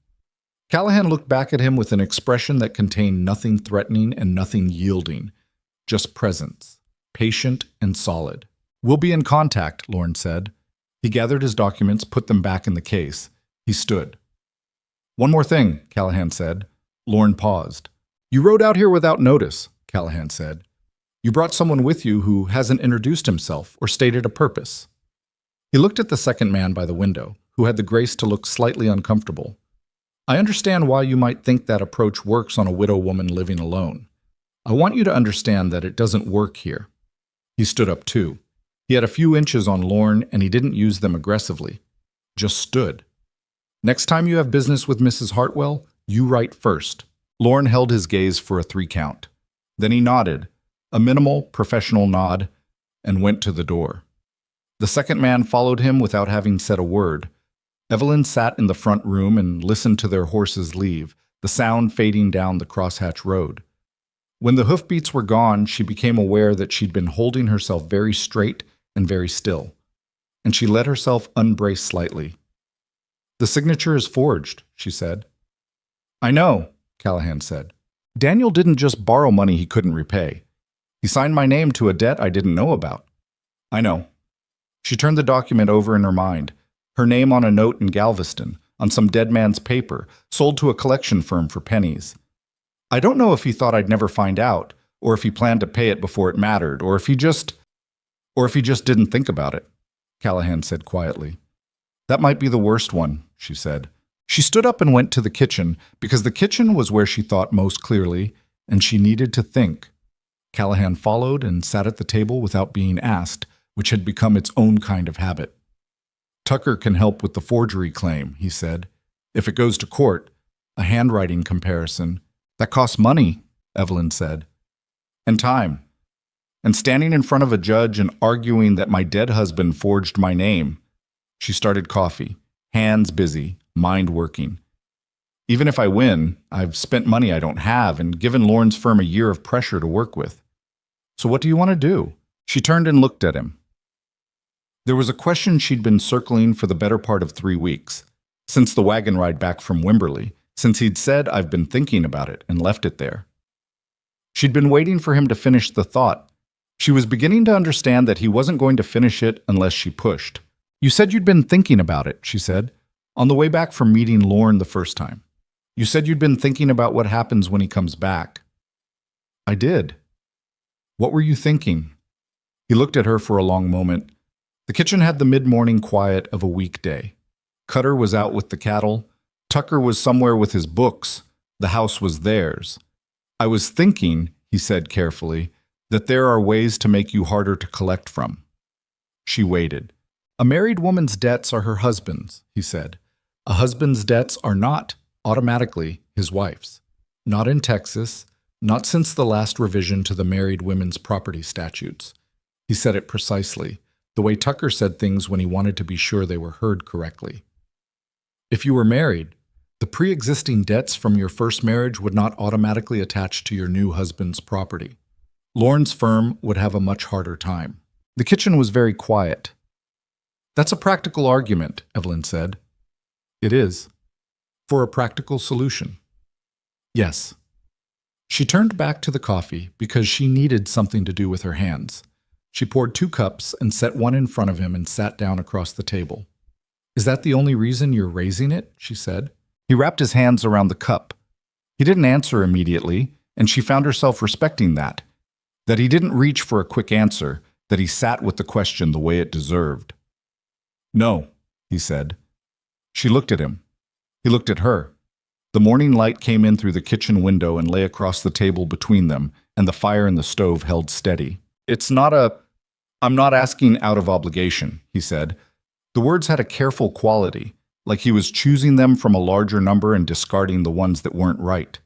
Callahan looked back at him with an expression that contained nothing threatening and nothing yielding, just presence, patient and solid. We'll be in contact, Lauren said. He gathered his documents, put them back in the case. He stood. One more thing, Callahan said. Lauren paused. You rode out here without notice, Callahan said. You brought someone with you who hasn't introduced himself or stated a purpose. He looked at the second man by the window, who had the grace to look slightly uncomfortable. I understand why you might think that approach works on a widow woman living alone. I want you to understand that it doesn't work here. He stood up too. He had a few inches on Lauren, and he didn't use them aggressively. Just stood. Next time you have business with Mrs. Hartwell, you write first. Lauren held his gaze for a 3 count. Then he nodded, a minimal, professional nod, and went to the door. The second man followed him without having said a word. Evelyn sat in the front room and listened to their horses leave, the sound fading down the crosshatch road. When the hoofbeats were gone, she became aware that she'd been holding herself very straight and very still, and she let herself unbrace slightly. The signature is forged, she said. I know, Callahan said. Daniel didn't just borrow money he couldn't repay. He signed my name to a debt I didn't know about. I know. She turned the document over in her mind. Her name on a note in Galveston, on some dead man's paper, sold to a collection firm for pennies. I don't know if he thought I'd never find out, or if he planned to pay it before it mattered, or if he just didn't think about it, Callahan said quietly. That might be the worst one, she said. She stood up and went to the kitchen, because the kitchen was where she thought most clearly, and she needed to think. Callahan followed and sat at the table without being asked, which had become its own kind of habit. Tucker can help with the forgery claim, he said. If it goes to court, a handwriting comparison. That costs money, Evelyn said. And time. And standing in front of a judge and arguing that my dead husband forged my name. She started coffee, hands busy, mind working. Even if I win, I've spent money I don't have and given Lauren's firm a year of pressure to work with. So what do you want to do? She turned and looked at him. There was a question she'd been circling for the better part of 3 weeks, since the wagon ride back from Wimberley, since he'd said I've been thinking about it and left it there. She'd been waiting for him to finish the thought. She was beginning to understand that he wasn't going to finish it unless she pushed. You said you'd been thinking about it, she said, on the way back from meeting Lauren the first time. You said you'd been thinking about what happens when he comes back. I did. What were you thinking? He looked at her for a long moment. The kitchen had the mid-morning quiet of a weekday. Cutter was out with the cattle. Tucker was somewhere with his books. The house was theirs. I was thinking, he said carefully, that there are ways to make you harder to collect from. She waited. A married woman's debts are her husband's, he said. A husband's debts are not automatically his wife's. Not in Texas, not since the last revision to the married women's property statutes. He said it precisely, the way Tucker said things when he wanted to be sure they were heard correctly. If you were married, the pre-existing debts from your first marriage would not automatically attach to your new husband's property. Lauren's firm would have a much harder time. The kitchen was very quiet. That's a practical argument, Evelyn said. It is. For a practical solution. Yes. She turned back to the coffee because she needed something to do with her hands. She poured 2 cups and set one in front of him and sat down across the table. Is that the only reason you're raising it? She said. He wrapped his hands around the cup. He didn't answer immediately, and she found herself respecting that he didn't reach for a quick answer, that he sat with the question the way it deserved. No, he said. She looked at him. He looked at her. The morning light came in through the kitchen window and lay across the table between them, and the fire in the stove held steady. I'm not asking out of obligation, he said. The words had a careful quality, like he was choosing them from a larger number and discarding the ones that weren't right.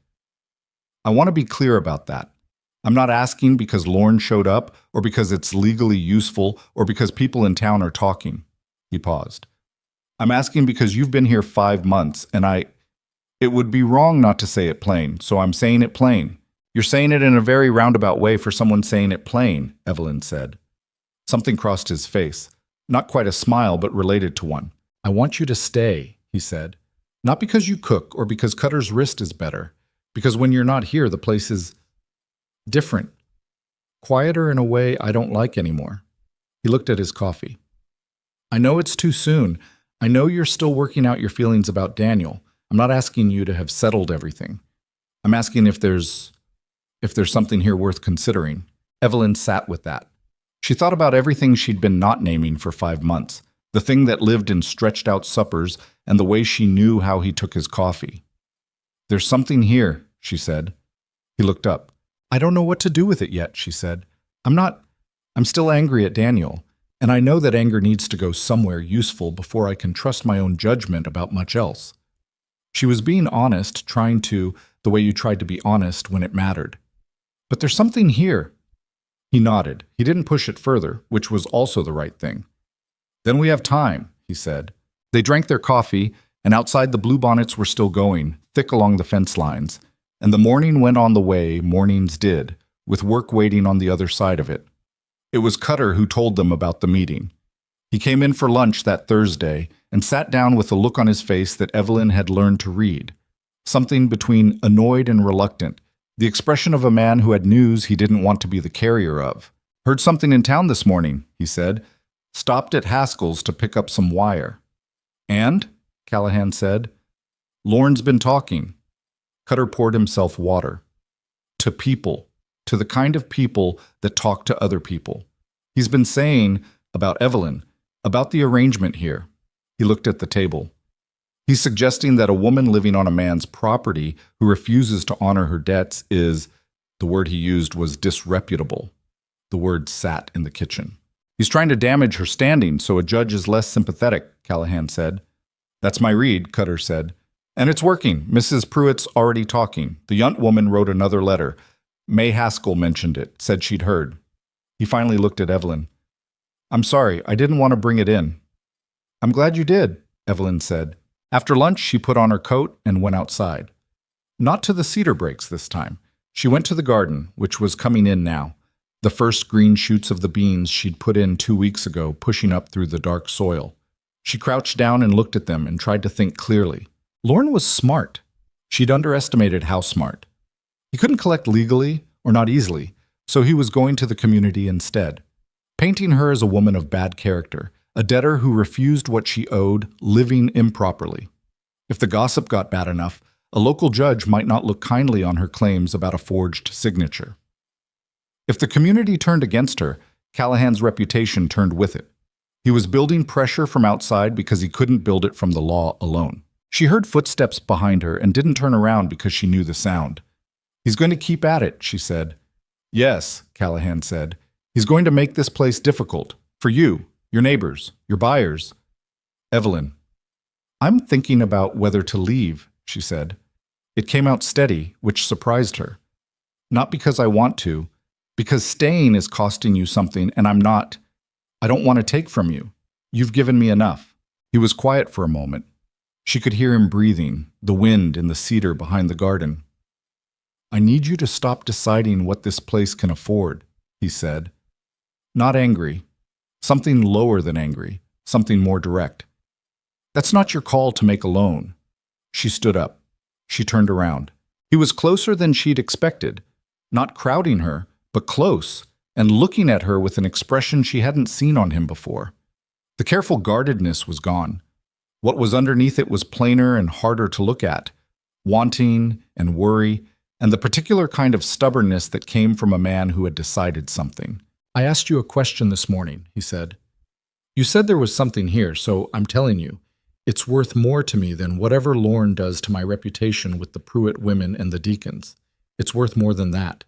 I want to be clear about that. I'm not asking because Lauren showed up, or because it's legally useful, or because people in town are talking. He paused. I'm asking because you've been here 5 months, and it would be wrong not to say it plain, so I'm saying it plain. You're saying it in a very roundabout way for someone saying it plain, Evelyn said. Something crossed his face. Not quite a smile, but related to one. I want you to stay, he said. Not because you cook or because Cutter's wrist is better. Because when you're not here, the place is different. Quieter in a way I don't like anymore. He looked at his coffee. I know it's too soon. I know you're still working out your feelings about Daniel. I'm not asking you to have settled everything. I'm asking if there's something here worth considering. Evelyn sat with that. She thought about everything she'd been not naming for 5 months, the thing that lived in stretched-out suppers and the way she knew how he took his coffee. There's something here, she said. He looked up. I don't know what to do with it yet, she said. I'm still angry at Daniel, and I know that anger needs to go somewhere useful before I can trust my own judgment about much else. She was being honest, trying to, the way you tried to be honest when it mattered. But there's something here. He nodded. He didn't push it further, which was also the right thing. Then we have time, he said. They drank their coffee, and outside the bluebonnets were still going, thick along the fence lines, and the morning went on the way mornings did, with work waiting on the other side of it. It was Cutter who told them about the meeting. He came in for lunch that Thursday and sat down with a look on his face that Evelyn had learned to read, something between annoyed and reluctant, the expression of a man who had news he didn't want to be the carrier of. "Heard something in town this morning," he said. "Stopped at Haskell's to pick up some wire." "And?" Callahan said. "Lorne's been talking." Cutter poured himself water. "To people. To the kind of people that talk to other people. He's been saying about Evelyn, about the arrangement here." He looked at the table. "He's suggesting that a woman living on a man's property who refuses to honor her debts is," the word he used was disreputable. The word sat in the kitchen. "He's trying to damage her standing so a judge is less sympathetic," Callahan said. "That's my read," Cutter said. "And it's working. Mrs. Pruitt's already talking. The Yunt woman wrote another letter. May Haskell mentioned it, said she'd heard." He finally looked at Evelyn. "I'm sorry, I didn't want to bring it in." "I'm glad you did," Evelyn said. After lunch, she put on her coat and went outside. Not to the cedar breaks this time. She went to the garden, which was coming in now. The first green shoots of the beans she'd put in 2 weeks ago, pushing up through the dark soil. She crouched down and looked at them and tried to think clearly. Lorne was smart. She'd underestimated how smart. He couldn't collect legally, or not easily, so he was going to the community instead, painting her as a woman of bad character, a debtor who refused what she owed, living improperly. If the gossip got bad enough, a local judge might not look kindly on her claims about a forged signature. If the community turned against her, Callahan's reputation turned with it. He was building pressure from outside because he couldn't build it from the law alone. She heard footsteps behind her and didn't turn around because she knew the sound. "He's going to keep at it," she said. "Yes," Callahan said. "He's going to make this place difficult. For you, your neighbors, your buyers." "Evelyn." "I'm thinking about whether to leave," she said. It came out steady, which surprised her. "Not because I want to, because staying is costing you something and I don't want to take from you. You've given me enough." He was quiet for a moment. She could hear him breathing, the wind in the cedar behind the garden. "I need you to stop deciding what this place can afford," he said. Not angry. Something lower than angry. Something more direct. "That's not your call to make alone." She stood up. She turned around. He was closer than she'd expected. Not crowding her, but close, and looking at her with an expression she hadn't seen on him before. The careful guardedness was gone. What was underneath it was plainer and harder to look at. Wanting and worry, and the particular kind of stubbornness that came from a man who had decided something. "I asked you a question this morning," he said. "You said there was something here, so I'm telling you. It's worth more to me than whatever Lorne does to my reputation with the Pruitt women and the deacons. It's worth more than that."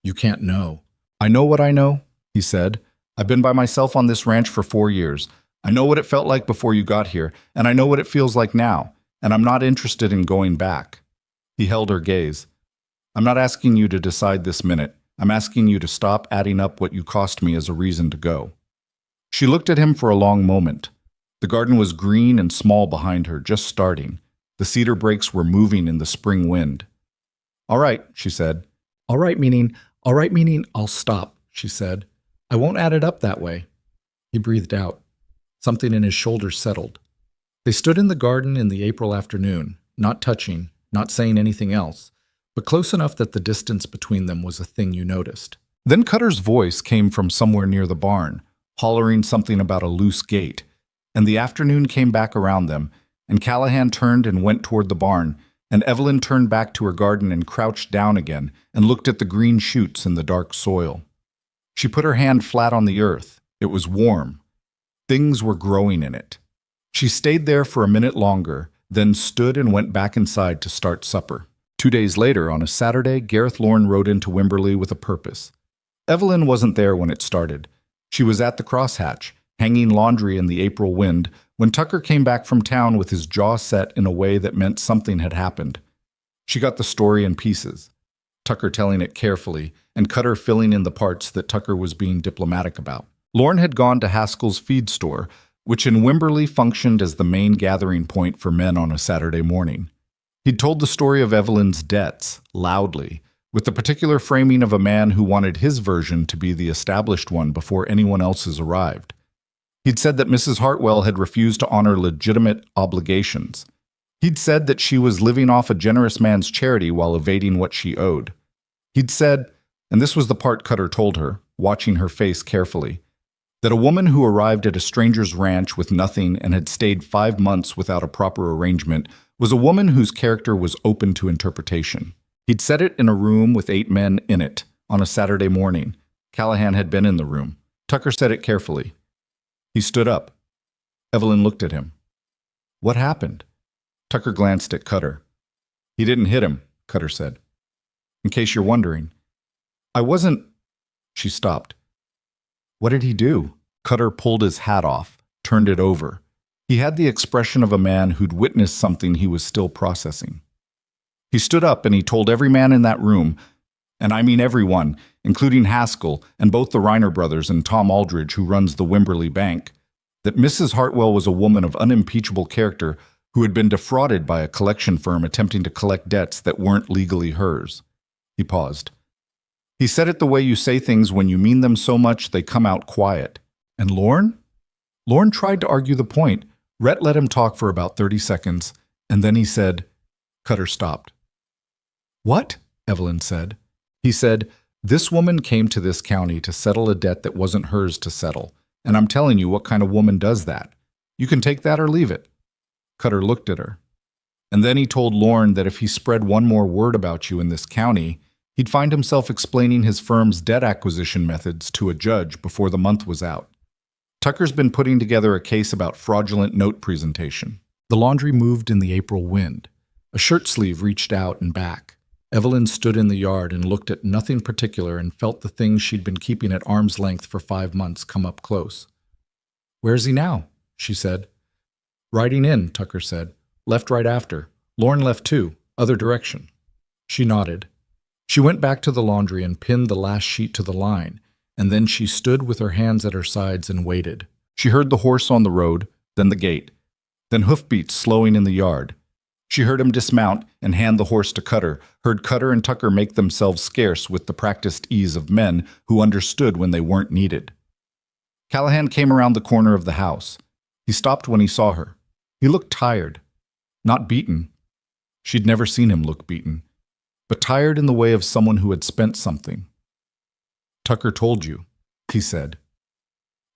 "You can't know." "I know what I know," he said. "I've been by myself on this ranch for 4 years. I know what it felt like before you got here, and I know what it feels like now, and I'm not interested in going back." He held her gaze. "I'm not asking you to decide this minute. I'm asking you to stop adding up what you cost me as a reason to go." She looked at him for a long moment. The garden was green and small behind her, just starting. The cedar brakes were moving in the spring wind. "All right," she said. All right meaning I'll stop," she said. "I won't add it up that way." He breathed out. Something in his shoulders settled. They stood in the garden in the April afternoon, not touching, not saying anything else, but close enough that the distance between them was a thing you noticed. Then Cutter's voice came from somewhere near the barn, hollering something about a loose gate, and the afternoon came back around them, and Callahan turned and went toward the barn, and Evelyn turned back to her garden and crouched down again and looked at the green shoots in the dark soil. She put her hand flat on the earth. It was warm. Things were growing in it. She stayed there for a minute longer, then stood and went back inside to start supper. 2 days later, on a Saturday, Gareth Lorne rode into Wimberley with a purpose. Evelyn wasn't there when it started. She was at the crosshatch, hanging laundry in the April wind, when Tucker came back from town with his jaw set in a way that meant something had happened. She got the story in pieces, Tucker telling it carefully, and Cutter filling in the parts that Tucker was being diplomatic about. Lorne had gone to Haskell's feed store, which in Wimberley functioned as the main gathering point for men on a Saturday morning. He'd told the story of Evelyn's debts, loudly, with the particular framing of a man who wanted his version to be the established one before anyone else's arrived. He'd said that Mrs. Hartwell had refused to honor legitimate obligations. He'd said that she was living off a generous man's charity while evading what she owed. He'd said, and this was the part Cutter told her, watching her face carefully, that a woman who arrived at a stranger's ranch with nothing and had stayed 5 months without a proper arrangement was a woman whose character was open to interpretation. He'd said it in a room with 8 men in it on a Saturday morning. Callahan had been in the room. Tucker said it carefully. He stood up. Evelyn looked at him. What happened? Tucker glanced at Cutter. He didn't hit him, Cutter said. In case you're wondering. I wasn't... She stopped. What did he do? Cutter pulled his hat off, turned it over. He had the expression of a man who'd witnessed something he was still processing. He stood up and he told every man in that room, and I mean everyone, including Haskell and both the Reiner brothers and Tom Aldridge, who runs the Wimberley Bank, that Mrs. Hartwell was a woman of unimpeachable character who had been defrauded by a collection firm attempting to collect debts that weren't legally hers. He paused. He said it the way you say things when you mean them so much they come out quiet. And Lorne? Lorne tried to argue the point. Rhett let him talk for about 30 seconds, and then he said, Cutter stopped. What? Evelyn said. He said, this woman came to this county to settle a debt that wasn't hers to settle, and I'm telling you what kind of woman does that. You can take that or leave it. Cutter looked at her. And then he told Lorne that if he spread one more word about you in this county, he'd find himself explaining his firm's debt acquisition methods to a judge before the month was out. Tucker's been putting together a case about fraudulent note presentation. The laundry moved in the April wind. A shirt sleeve reached out and back. Evelyn stood in the yard and looked at nothing particular and felt the things she'd been keeping at arm's length for 5 months come up close. Where's he now? She said. Riding in, Tucker said. Left right after. Lorne left too, other direction. She nodded. She went back to the laundry and pinned the last sheet to the line, and then she stood with her hands at her sides and waited. She heard the horse on the road, then the gate, then hoofbeats slowing in the yard. She heard him dismount and hand the horse to Cutter, heard Cutter and Tucker make themselves scarce with the practiced ease of men who understood when they weren't needed. Callahan came around the corner of the house. He stopped when he saw her. He looked tired, not beaten. She'd never seen him look beaten, but tired in the way of someone who had spent something. Tucker told you, he said.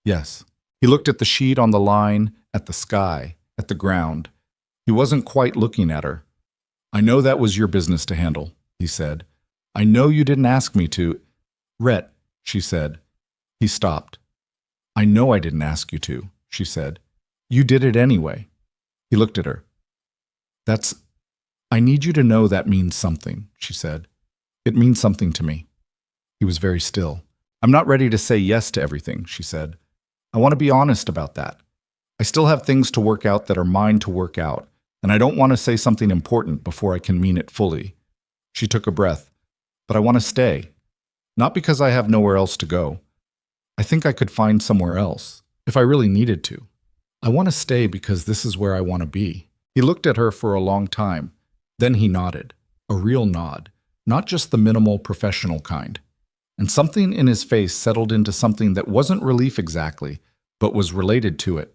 Yes. He looked at the sheet on the line, at the sky, at the ground. He wasn't quite looking at her. I know that was your business to handle, he said. I know you didn't ask me to. Rhett, she said. He stopped. I know I didn't ask you to, she said. You did it anyway. He looked at her. I need you to know that means something, she said. It means something to me. He was very still. I'm not ready to say yes to everything, she said. I want to be honest about that. I still have things to work out that are mine to work out, and I don't want to say something important before I can mean it fully. She took a breath. But I want to stay. Not because I have nowhere else to go. I think I could find somewhere else, if I really needed to. I want to stay because this is where I want to be. He looked at her for a long time. Then he nodded. A real nod. Not just the minimal professional kind. And something in his face settled into something that wasn't relief exactly, but was related to it.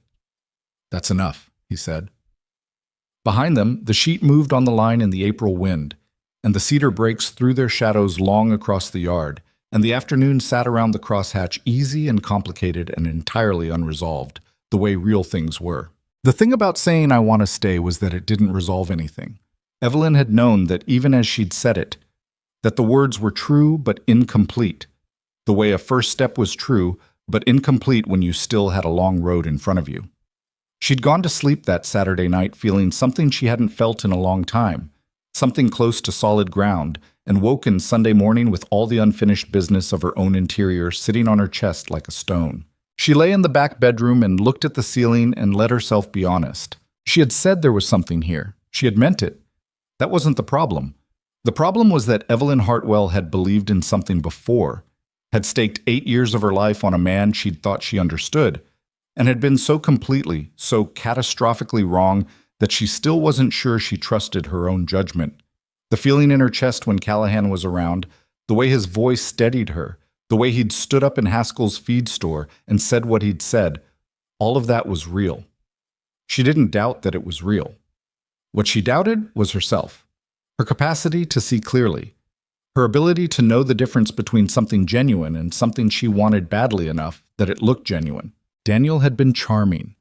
That's enough, he said. Behind them, the sheet moved on the line in the April wind, and the cedar brakes threw their shadows long across the yard, and the afternoon sat around the crosshatch easy and complicated and entirely unresolved, the way real things were. The thing about saying I want to stay was that it didn't resolve anything. Evelyn had known that even as she'd said it, that the words were true but incomplete, the way a first step was true but incomplete when you still had a long road in front of you. She'd gone to sleep that Saturday night feeling something she hadn't felt in a long time, something close to solid ground, and woken Sunday morning with all the unfinished business of her own interior sitting on her chest like a stone. She lay in the back bedroom and looked at the ceiling and let herself be honest. She had said there was something here. She had meant it. That wasn't the problem. The problem was that Evelyn Hartwell had believed in something before, had staked 8 years of her life on a man she'd thought she understood, and had been so completely, so catastrophically wrong that she still wasn't sure she trusted her own judgment. The feeling in her chest when Callahan was around, the way his voice steadied her, the way he'd stood up in Haskell's feed store and said what he'd said, all of that was real. She didn't doubt that it was real. What she doubted was herself, her capacity to see clearly, Her ability to know the difference between something genuine and something she wanted badly enough that it looked genuine. Daniel had been charming.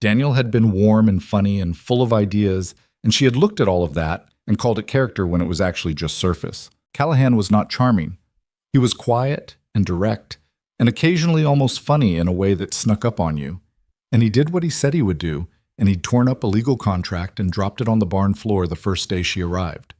Daniel had been warm and funny and full of ideas, and she had looked at all of that and called it character when it was actually just surface. Callahan was not charming. He was quiet and direct, and occasionally almost funny in a way that snuck up on you. And he did what he said he would do, and he'd torn up a legal contract and dropped it on the barn floor the first day she arrived.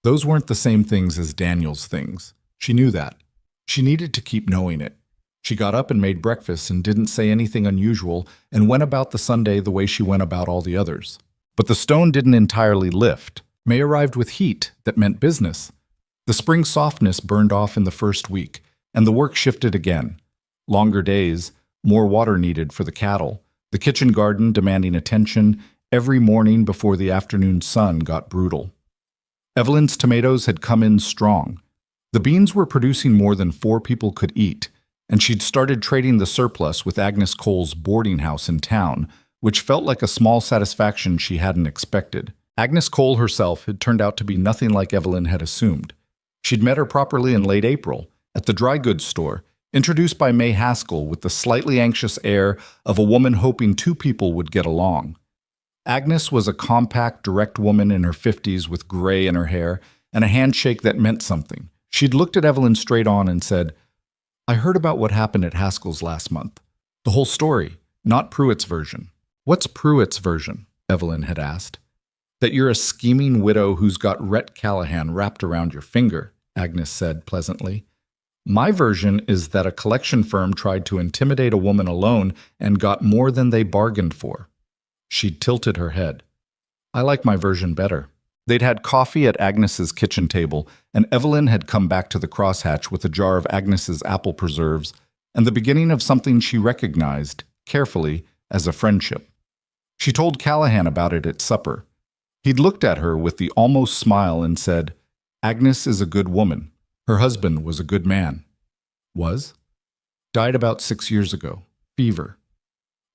Those weren't the same things as Daniel's things. She knew that. She needed to keep knowing it. She got up and made breakfast and didn't say anything unusual and went about the Sunday the way she went about all the others. But the stone didn't entirely lift. May arrived with heat that meant business. The spring softness burned off in the first week, and the work shifted again. Longer days, more water needed for the cattle, the kitchen garden demanding attention every morning before the afternoon sun got brutal. Evelyn's tomatoes had come in strong. The beans were producing more than 4 people could eat, and she'd started trading the surplus with Agnes Cole's boarding house in town, which felt like a small satisfaction she hadn't expected. Agnes Cole herself had turned out to be nothing like Evelyn had assumed. She'd met her properly in late April, at the dry goods store, introduced by May Haskell with the slightly anxious air of a woman hoping 2 people would get along. Agnes was a compact, direct woman in her 50s with gray in her hair and a handshake that meant something. She'd looked at Evelyn straight on and said, "I heard about what happened at Haskell's last month. The whole story, not Pruitt's version." "What's Pruitt's version?" Evelyn had asked. "That you're a scheming widow who's got Rhett Callahan wrapped around your finger," Agnes said pleasantly. "My version is that a collection firm tried to intimidate a woman alone and got more than they bargained for." She tilted her head. "I like my version better." They'd had coffee at Agnes's kitchen table, and Evelyn had come back to the crosshatch with a jar of Agnes's apple preserves and the beginning of something she recognized, carefully, as a friendship. She told Callahan about it at supper. He'd looked at her with the almost smile and said, "Agnes is a good woman. Her husband was a good man." "Was?" "Died about 6 years ago. Fever."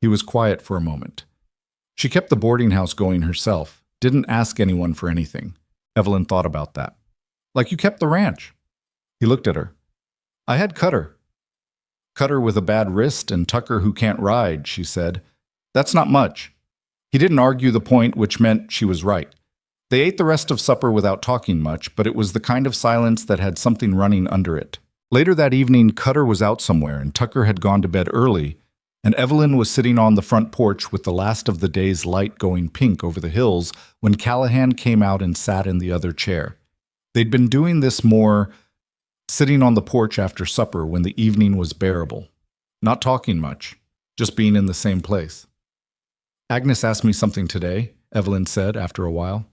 He was quiet for a moment. "She kept the boarding house going herself, didn't ask anyone for anything." Evelyn thought about that. "Like you kept the ranch." He looked at her. "I had Cutter. Cutter with a bad wrist and Tucker who can't ride," she said. "That's not much." He didn't argue the point, which meant she was right. They ate the rest of supper without talking much, but it was the kind of silence that had something running under it. Later that evening, Cutter was out somewhere and Tucker had gone to bed early, and Evelyn was sitting on the front porch with the last of the day's light going pink over the hills when Callahan came out and sat in the other chair. They'd been doing this more, sitting on the porch after supper when the evening was bearable. Not talking much, just being in the same place. "Agnes asked me something today," Evelyn said after a while.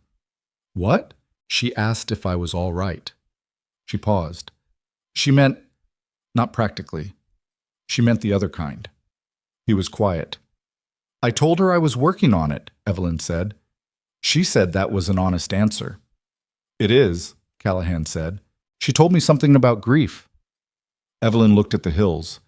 "What?" She asked if I was all right. She paused. She meant, not practically. She meant the other kind. He was quiet. "I told her I was working on it," Evelyn said. She said that was an honest answer. "It is," Callahan said. "She told me something about grief." Evelyn looked at the hills.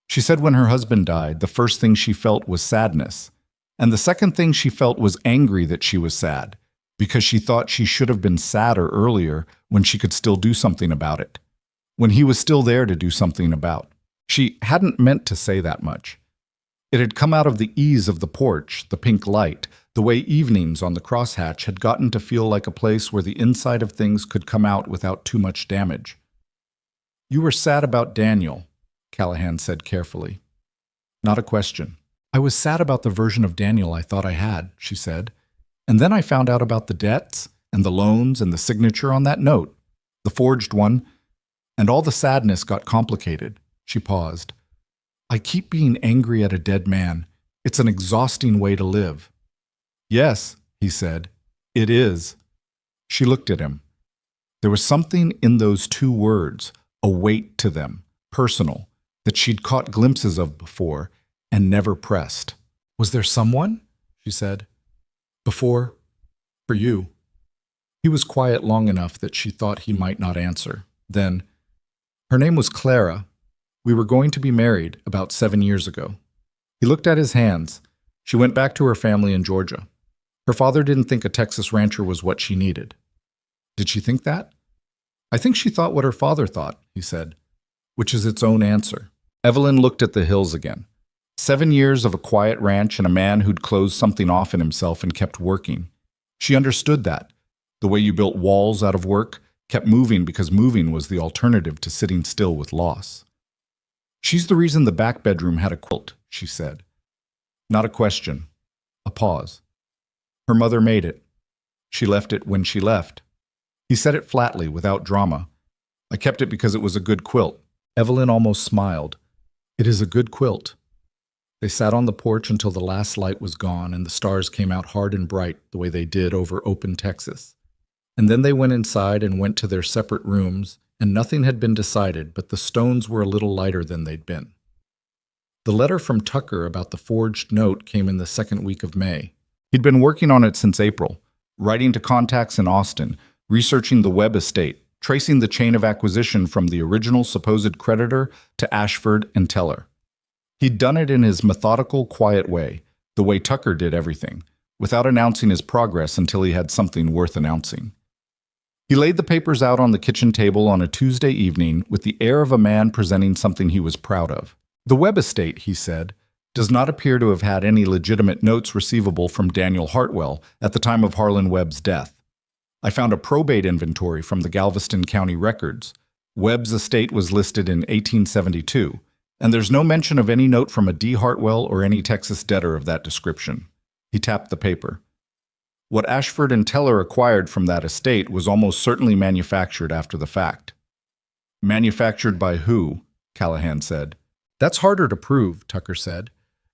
She said when her husband died, the first thing she felt was sadness, and the second thing she felt was angry that she was sad, because she thought she should have been sadder earlier when she could still do something about it, when he was still there to do something about. She hadn't meant to say that much. It had come out of the ease of the porch, the pink light, the way evenings on the crosshatch had gotten to feel like a place where the inside of things could come out without too much damage. "You were sad about Daniel," Callahan said carefully. Not a question. "I was sad about the version of Daniel I thought I had," she said. "And then I found out about the debts and the loans and the signature on that note, the forged one, and all the sadness got complicated." She paused. "I keep being angry at a dead man. It's an exhausting way to live." "Yes," he said, "it is." She looked at him. There was something in those 2 words, a weight to them, personal, that she'd caught glimpses of before and never pressed. "Was there someone?" she said. "Before, for you." He was quiet long enough that she thought he might not answer. Then, "Her name was Clara. We were going to be married about 7 years ago." He looked at his hands. She went back to her family in Georgia. Her father didn't think a Texas rancher was what she needed. Did she think that? I think she thought what her father thought, he said, which is its own answer. Evelyn looked at the hills again. 7 years of a quiet ranch and a man who'd closed something off in himself and kept working. She understood that. The way you built walls out of work, kept moving because moving was the alternative to sitting still with loss. She's the reason the back bedroom had a quilt, she said. Not a question. A pause. Her mother made it. She left it when she left. He said it flatly, without drama. I kept it because it was a good quilt. Evelyn almost smiled. It is a good quilt. They sat on the porch until the last light was gone and the stars came out hard and bright the way they did over open Texas. And then they went inside and went to their separate rooms, and nothing had been decided, but the stones were a little lighter than they'd been. The letter from Tucker about the forged note came in the second week of May. He'd been working on it since April, writing to contacts in Austin, researching the Webb estate, tracing the chain of acquisition from the original supposed creditor to Ashford and Teller. He'd done it in his methodical, quiet way, the way Tucker did everything, without announcing his progress until he had something worth announcing. He laid the papers out on the kitchen table on a Tuesday evening with the air of a man presenting something he was proud of. The Webb estate, he said, does not appear to have had any legitimate notes receivable from Daniel Hartwell at the time of Harlan Webb's death. I found a probate inventory from the Galveston County records. Webb's estate was listed in 1872, and there's no mention of any note from a D. Hartwell or any Texas debtor of that description. He tapped the paper. What Ashford and Teller acquired from that estate was almost certainly manufactured after the fact. Manufactured by who? Callahan said. That's harder to prove, Tucker said.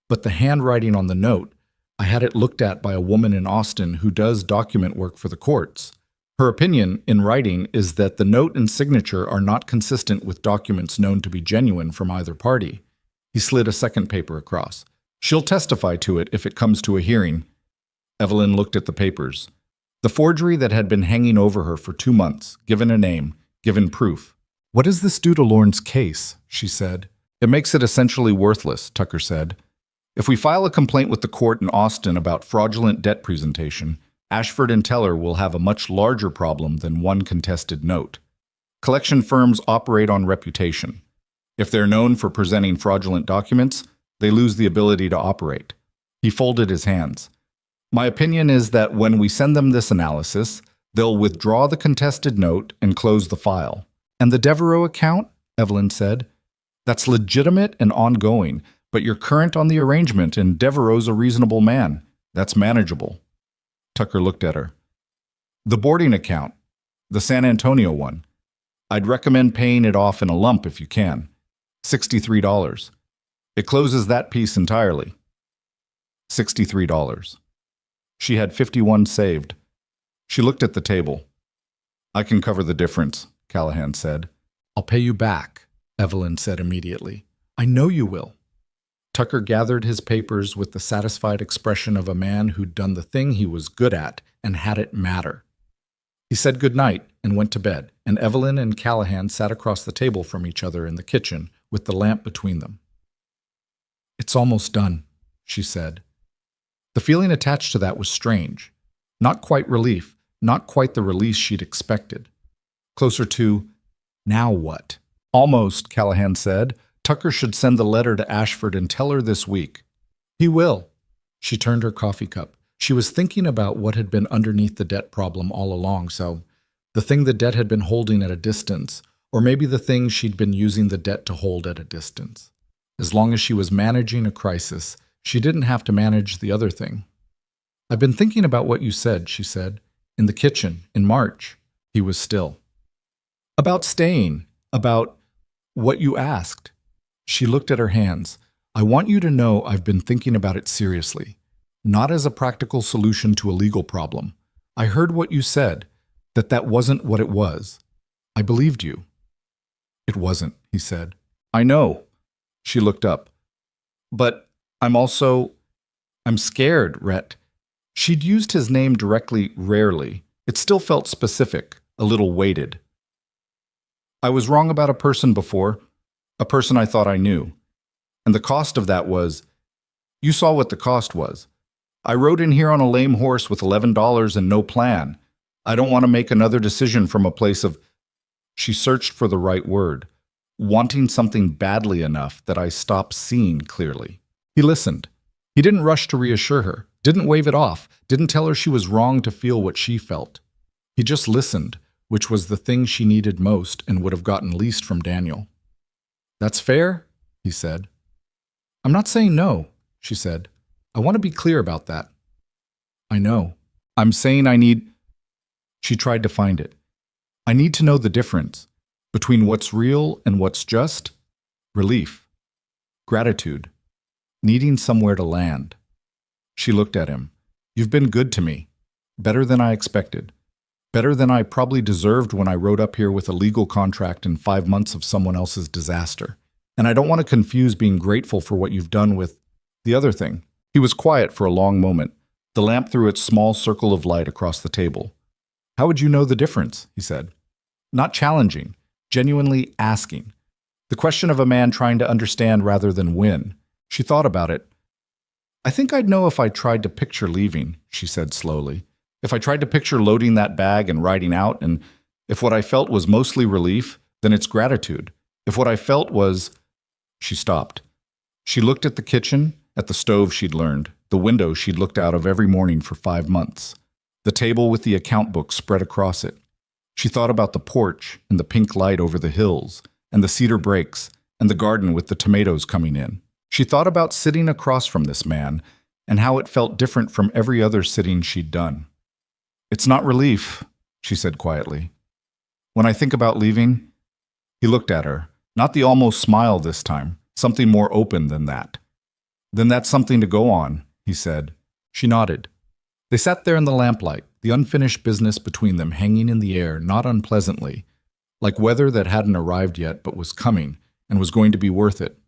But the handwriting on the note, I had it looked at by a woman in Austin who does document work for the courts. Her opinion, in writing, is that the note and signature are not consistent with documents known to be genuine from either party. He slid a second paper across. She'll testify to it if it comes to a hearing. Evelyn looked at the papers. The forgery that had been hanging over her for 2 months, given a name, given proof. What does this do to Lorne's case? She said. It makes it essentially worthless, Tucker said. If we file a complaint with the court in Austin about fraudulent debt presentation, Ashford and Teller will have a much larger problem than one contested note. Collection firms operate on reputation. If they're known for presenting fraudulent documents, they lose the ability to operate. He folded his hands. My opinion is that when we send them this analysis, they'll withdraw the contested note and close the file. And the Devereaux account? Evelyn said. That's legitimate and ongoing, but you're current on the arrangement and Devereaux's a reasonable man. That's manageable. Tucker looked at her. The boarding account, the San Antonio one. I'd recommend paying it off in a lump if you can. $63. It closes that piece entirely. $63. She had 51 saved. She looked at the table. I can cover the difference, Callahan said. I'll pay you back, Evelyn said immediately. I know you will. Tucker gathered his papers with the satisfied expression of a man who'd done the thing he was good at and had it matter. He said goodnight and went to bed, and Evelyn and Callahan sat across the table from each other in the kitchen with the lamp between them. It's almost done, she said. The feeling attached to that was strange. Not quite relief, not quite the release she'd expected. Closer to, now what? Almost, Callahan said. Tucker should send the letter to Ashford and Teller this week. He will. She turned her coffee cup. She was thinking about what had been underneath the debt problem all along, so the thing the debt had been holding at a distance, or maybe the thing she'd been using the debt to hold at a distance. As long as she was managing a crisis, she didn't have to manage the other thing. I've been thinking about what you said, she said, in the kitchen, in March. He was still. About staying, about what you asked. She looked at her hands. I want you to know I've been thinking about it seriously, not as a practical solution to a legal problem. I heard what you said, that wasn't what it was. I believed you. It wasn't, he said. I know. She looked up. But I'm scared, Rhett. She'd used his name directly rarely. It still felt specific, a little weighted. I was wrong about a person before, a person I thought I knew. And the cost of that was, you saw what the cost was. I rode in here on a lame horse with $11 and no plan. I don't want to make another decision from a place of, She searched for the right word, wanting something badly enough that I stopped seeing clearly. He listened. He didn't rush to reassure her, didn't wave it off, didn't tell her she was wrong to feel what she felt. He just listened, which was the thing she needed most and would have gotten least from Daniel. "That's fair," he said. "I'm not saying no," she said. "I want to be clear about that." "I know. I'm saying I need—" She tried to find it. "I need to know the difference between what's real and what's just relief, gratitude, needing somewhere to land." She looked at him. "You've been good to me. Better than I expected. Better than I probably deserved when I rode up here with a legal contract and 5 months of someone else's disaster. And I don't want to confuse being grateful for what you've done with the other thing." He was quiet for a long moment. The lamp threw its small circle of light across the table. "How would you know the difference?" he said. Not challenging, genuinely asking. The question of a man trying to understand rather than win. She thought about it. "I think I'd know if I tried to picture leaving," she said slowly. "If I tried to picture loading that bag and riding out, and if what I felt was mostly relief, then it's gratitude. If what I felt was—" She stopped. She looked at the kitchen, at the stove she'd learned, the window she'd looked out of every morning for 5 months, the table with the account book spread across it. She thought about the porch and the pink light over the hills, and the cedar breaks, and the garden with the tomatoes coming in. She thought about sitting across from this man, and how it felt different from every other sitting she'd done. "It's not relief," she said quietly. "When I think about leaving—" He looked at her, not the almost smile this time, something more open than that. "Then that's something to go on," he said. She nodded. They sat there in the lamplight, the unfinished business between them hanging in the air not unpleasantly, like weather that hadn't arrived yet but was coming and was going to be worth it.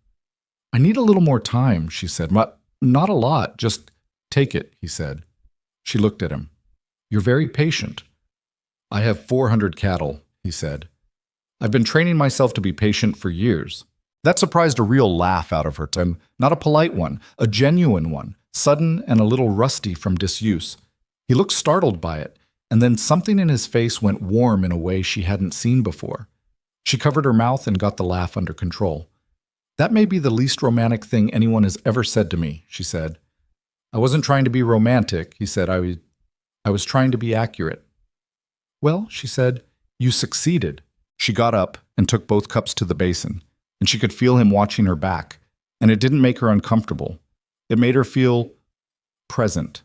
"I need a little more time," she said. "Not a lot, just take it," he said. She looked at him. "You're very patient." "I have 400 cattle," he said. "I've been training myself to be patient for years." That surprised a real laugh out of her, and not a polite one, a genuine one, sudden and a little rusty from disuse. He looked startled by it, and then something in his face went warm in a way she hadn't seen before. She covered her mouth and got the laugh under control. "That may be the least romantic thing anyone has ever said to me," she said. "I wasn't trying to be romantic," he said. I was trying to be accurate." "Well," she said, "you succeeded." She got up and took both cups to the basin, and she could feel him watching her back, and it didn't make her uncomfortable. It made her feel present.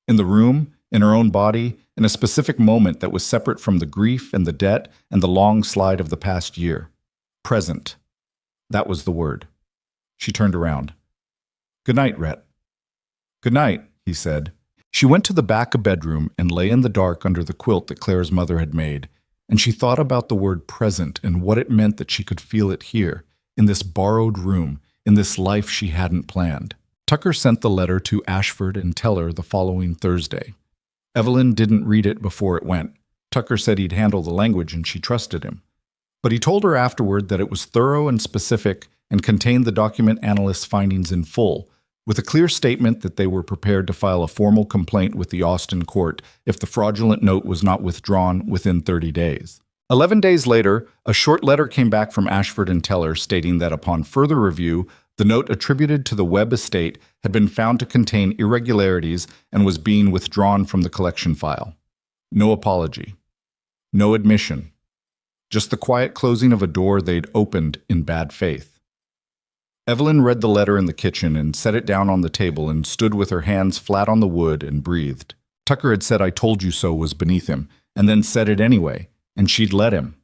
In the room, in her own body, in a specific moment that was separate from the grief and the debt and the long slide of the past year. Present. That was the word. She turned around. "Good night, Rhett." "Good night," he said. She went to the back bedroom and lay in the dark under the quilt that Claire's mother had made, and she thought about the word present and what it meant that she could feel it here, in this borrowed room, in this life she hadn't planned. Tucker sent the letter to Ashford and Teller the following Thursday. Evelyn didn't read it before it went. Tucker said he'd handle the language and she trusted him. But he told her afterward that it was thorough and specific and contained the document analyst's findings in full, with a clear statement that they were prepared to file a formal complaint with the Austin court if the fraudulent note was not withdrawn within 30 days. 11 days later, a short letter came back from Ashford and Teller stating that upon further review, the note attributed to the Webb estate had been found to contain irregularities and was being withdrawn from the collection file. No apology. No admission. Just the quiet closing of a door they'd opened in bad faith. Evelyn read the letter in the kitchen and set it down on the table and stood with her hands flat on the wood and breathed. Tucker had said "I told you so" was beneath him, and then said it anyway, and she'd let him.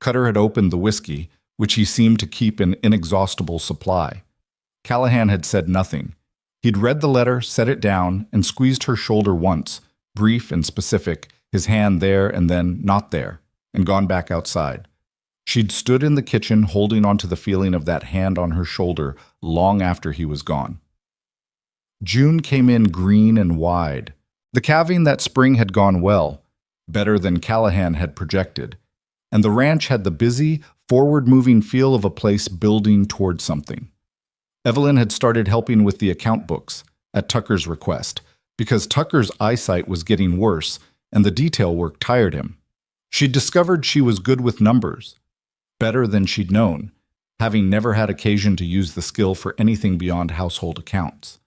Cutter had opened the whiskey, which he seemed to keep in inexhaustible supply. Callahan had said nothing. He'd read the letter, set it down, and squeezed her shoulder once, brief and specific, his hand there and then not there, and gone back outside. She'd stood in the kitchen holding on to the feeling of that hand on her shoulder long after he was gone. June came in green and wide. The calving that spring had gone well, better than Callahan had projected, and the ranch had the busy, forward-moving feel of a place building toward something. Evelyn had started helping with the account books, at Tucker's request, because Tucker's eyesight was getting worse and the detail work tired him. She'd discovered she was good with numbers, better than she'd known, having never had occasion to use the skill for anything beyond household accounts.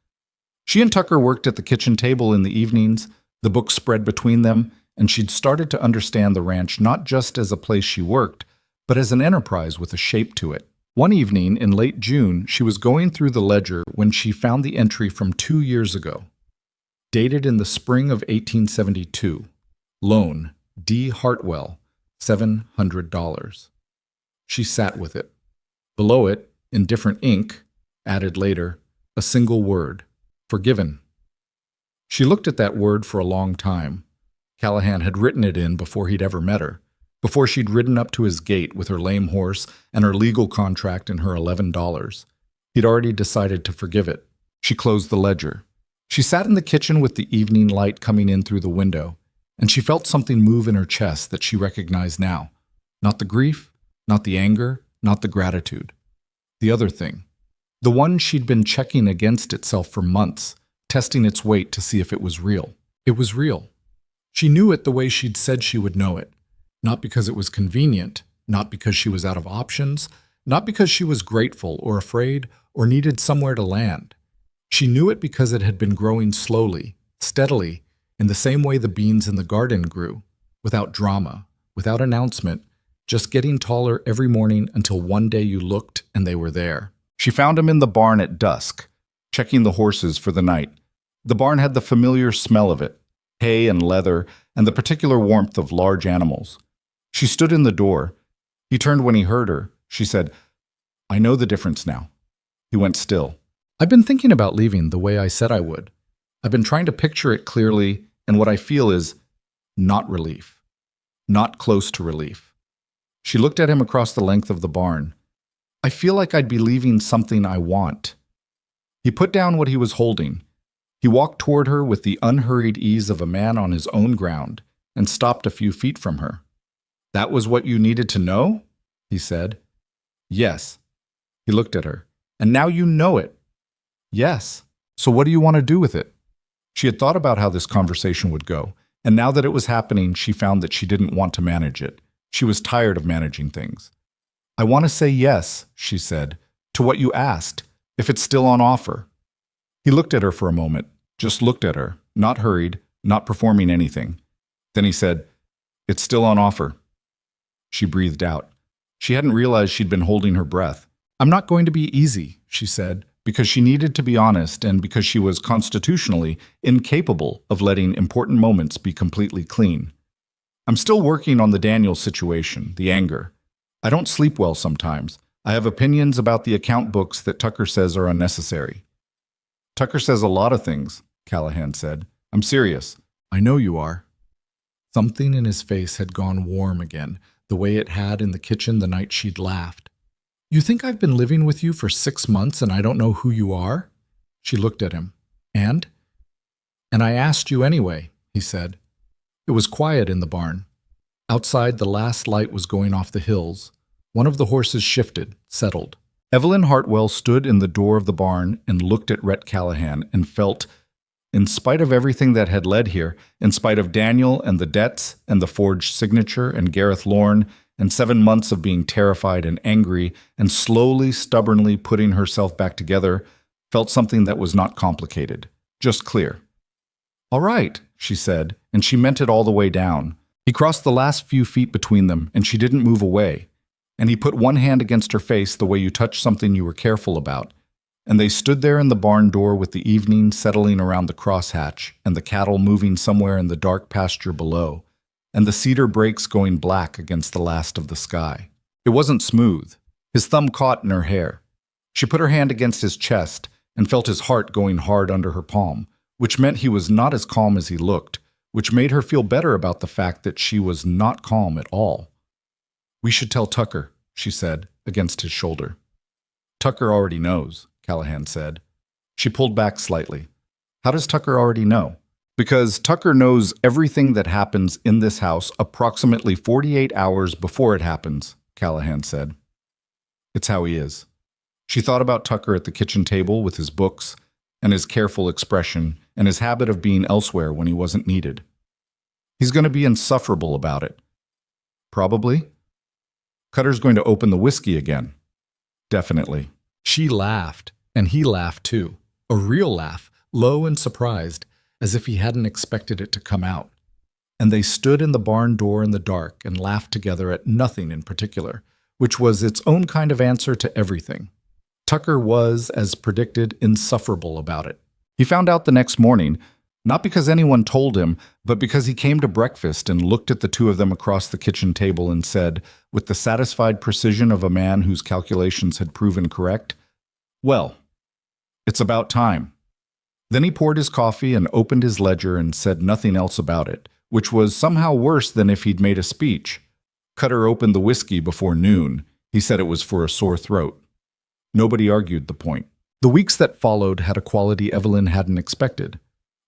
She and Tucker worked at the kitchen table in the evenings, the books spread between them, and she'd started to understand the ranch not just as a place she worked, but as an enterprise with a shape to it. One evening in late June, she was going through the ledger when she found the entry from 2 years ago, dated in the spring of 1872. Loan, D. Hartwell, $700. She sat with it. Below it, in different ink, added later, a single word, forgiven. She looked at that word for a long time. Callahan had written it in before he'd ever met her, before she'd ridden up to his gate with her lame horse and her legal contract and her $11. He'd already decided to forgive it. She closed the ledger. She sat in the kitchen with the evening light coming in through the window, and she felt something move in her chest that she recognized now. Not the grief, not the anger, not the gratitude. The other thing. The one she'd been checking against itself for months, testing its weight to see if it was real. It was real. She knew it the way she'd said she would know it. Not because it was convenient, not because she was out of options, not because she was grateful or afraid or needed somewhere to land. She knew it because it had been growing slowly, steadily, in the same way the beans in the garden grew, without drama, without announcement, just getting taller every morning until one day you looked and they were there. She found him in the barn at dusk, checking the horses for the night. The barn had the familiar smell of it, hay and leather, and the particular warmth of large animals. She stood in the door. He turned when he heard her. She said, "I know the difference now." He went still. "I've been thinking about leaving the way I said I would. I've been trying to picture it clearly, and what I feel is not relief. Not close to relief." She looked at him across the length of the barn. "I feel like I'd be leaving something I want." He put down what he was holding. He walked toward her with the unhurried ease of a man on his own ground and stopped a few feet from her. "That was what you needed to know?" he said. "Yes." He looked at her. "And now you know it." "Yes. So what do you want to do with it?" She had thought about how this conversation would go, and now that it was happening, she found that she didn't want to manage it. She was tired of managing things. "I want to say yes," she said, "to what you asked, if it's still on offer." He looked at her for a moment, just looked at her, not hurried, not performing anything. Then he said, "It's still on offer." She breathed out. She hadn't realized she'd been holding her breath. "I'm not going to be easy," she said, because she needed to be honest and because she was constitutionally incapable of letting important moments be completely clean. "I'm still working on the Daniel situation, the anger. I don't sleep well sometimes. I have opinions about the account books that Tucker says are unnecessary." "Tucker says a lot of things," Callahan said. "I'm serious." "I know you are." Something in his face had gone warm again, the way it had in the kitchen the night she'd laughed. "You think I've been living with you for 6 months and I don't know who you are?" She looked at him. "And?" "And I asked you anyway," he said. It was quiet in the barn. Outside, the last light was going off the hills. One of the horses shifted, settled. Evelyn Hartwell stood in the door of the barn and looked at Rhett Callahan and felt, in spite of everything that had led here, in spite of Daniel and the debts and the forged signature and Gareth Lorne and 7 months of being terrified and angry and slowly, stubbornly putting herself back together, felt something that was not complicated, just clear. "All right," she said, and she meant it all the way down. He crossed the last few feet between them, and she didn't move away. And he put one hand against her face the way you touch something you were careful about. And they stood there in the barn door with the evening settling around the crosshatch and the cattle moving somewhere in the dark pasture below, and the cedar brakes going black against the last of the sky. It wasn't smooth. His thumb caught in her hair. She put her hand against his chest and felt his heart going hard under her palm, which meant he was not as calm as he looked, which made her feel better about the fact that she was not calm at all. "We should tell Tucker," she said, against his shoulder. "Tucker already knows," Callahan said. She pulled back slightly. "How does Tucker already know?" "Because Tucker knows everything that happens in this house approximately 48 hours before it happens," Callahan said. "It's how he is." She thought about Tucker at the kitchen table with his books and his careful expression and his habit of being elsewhere when he wasn't needed. He's going to be insufferable about it. Probably. Cutter's going to open the whiskey again. Definitely. She laughed, and he laughed too. A real laugh, low and surprised, as if he hadn't expected it to come out. And they stood in the barn door in the dark and laughed together at nothing in particular, which was its own kind of answer to everything. Tucker was, as predicted, insufferable about it. He found out the next morning, not because anyone told him, but because he came to breakfast and looked at the two of them across the kitchen table and said, with the satisfied precision of a man whose calculations had proven correct, "Well, it's about time." Then he poured his coffee and opened his ledger and said nothing else about it, which was somehow worse than if he'd made a speech. Cutter opened the whiskey before noon. He said it was for a sore throat. Nobody argued the point. The weeks that followed had a quality Evelyn hadn't expected.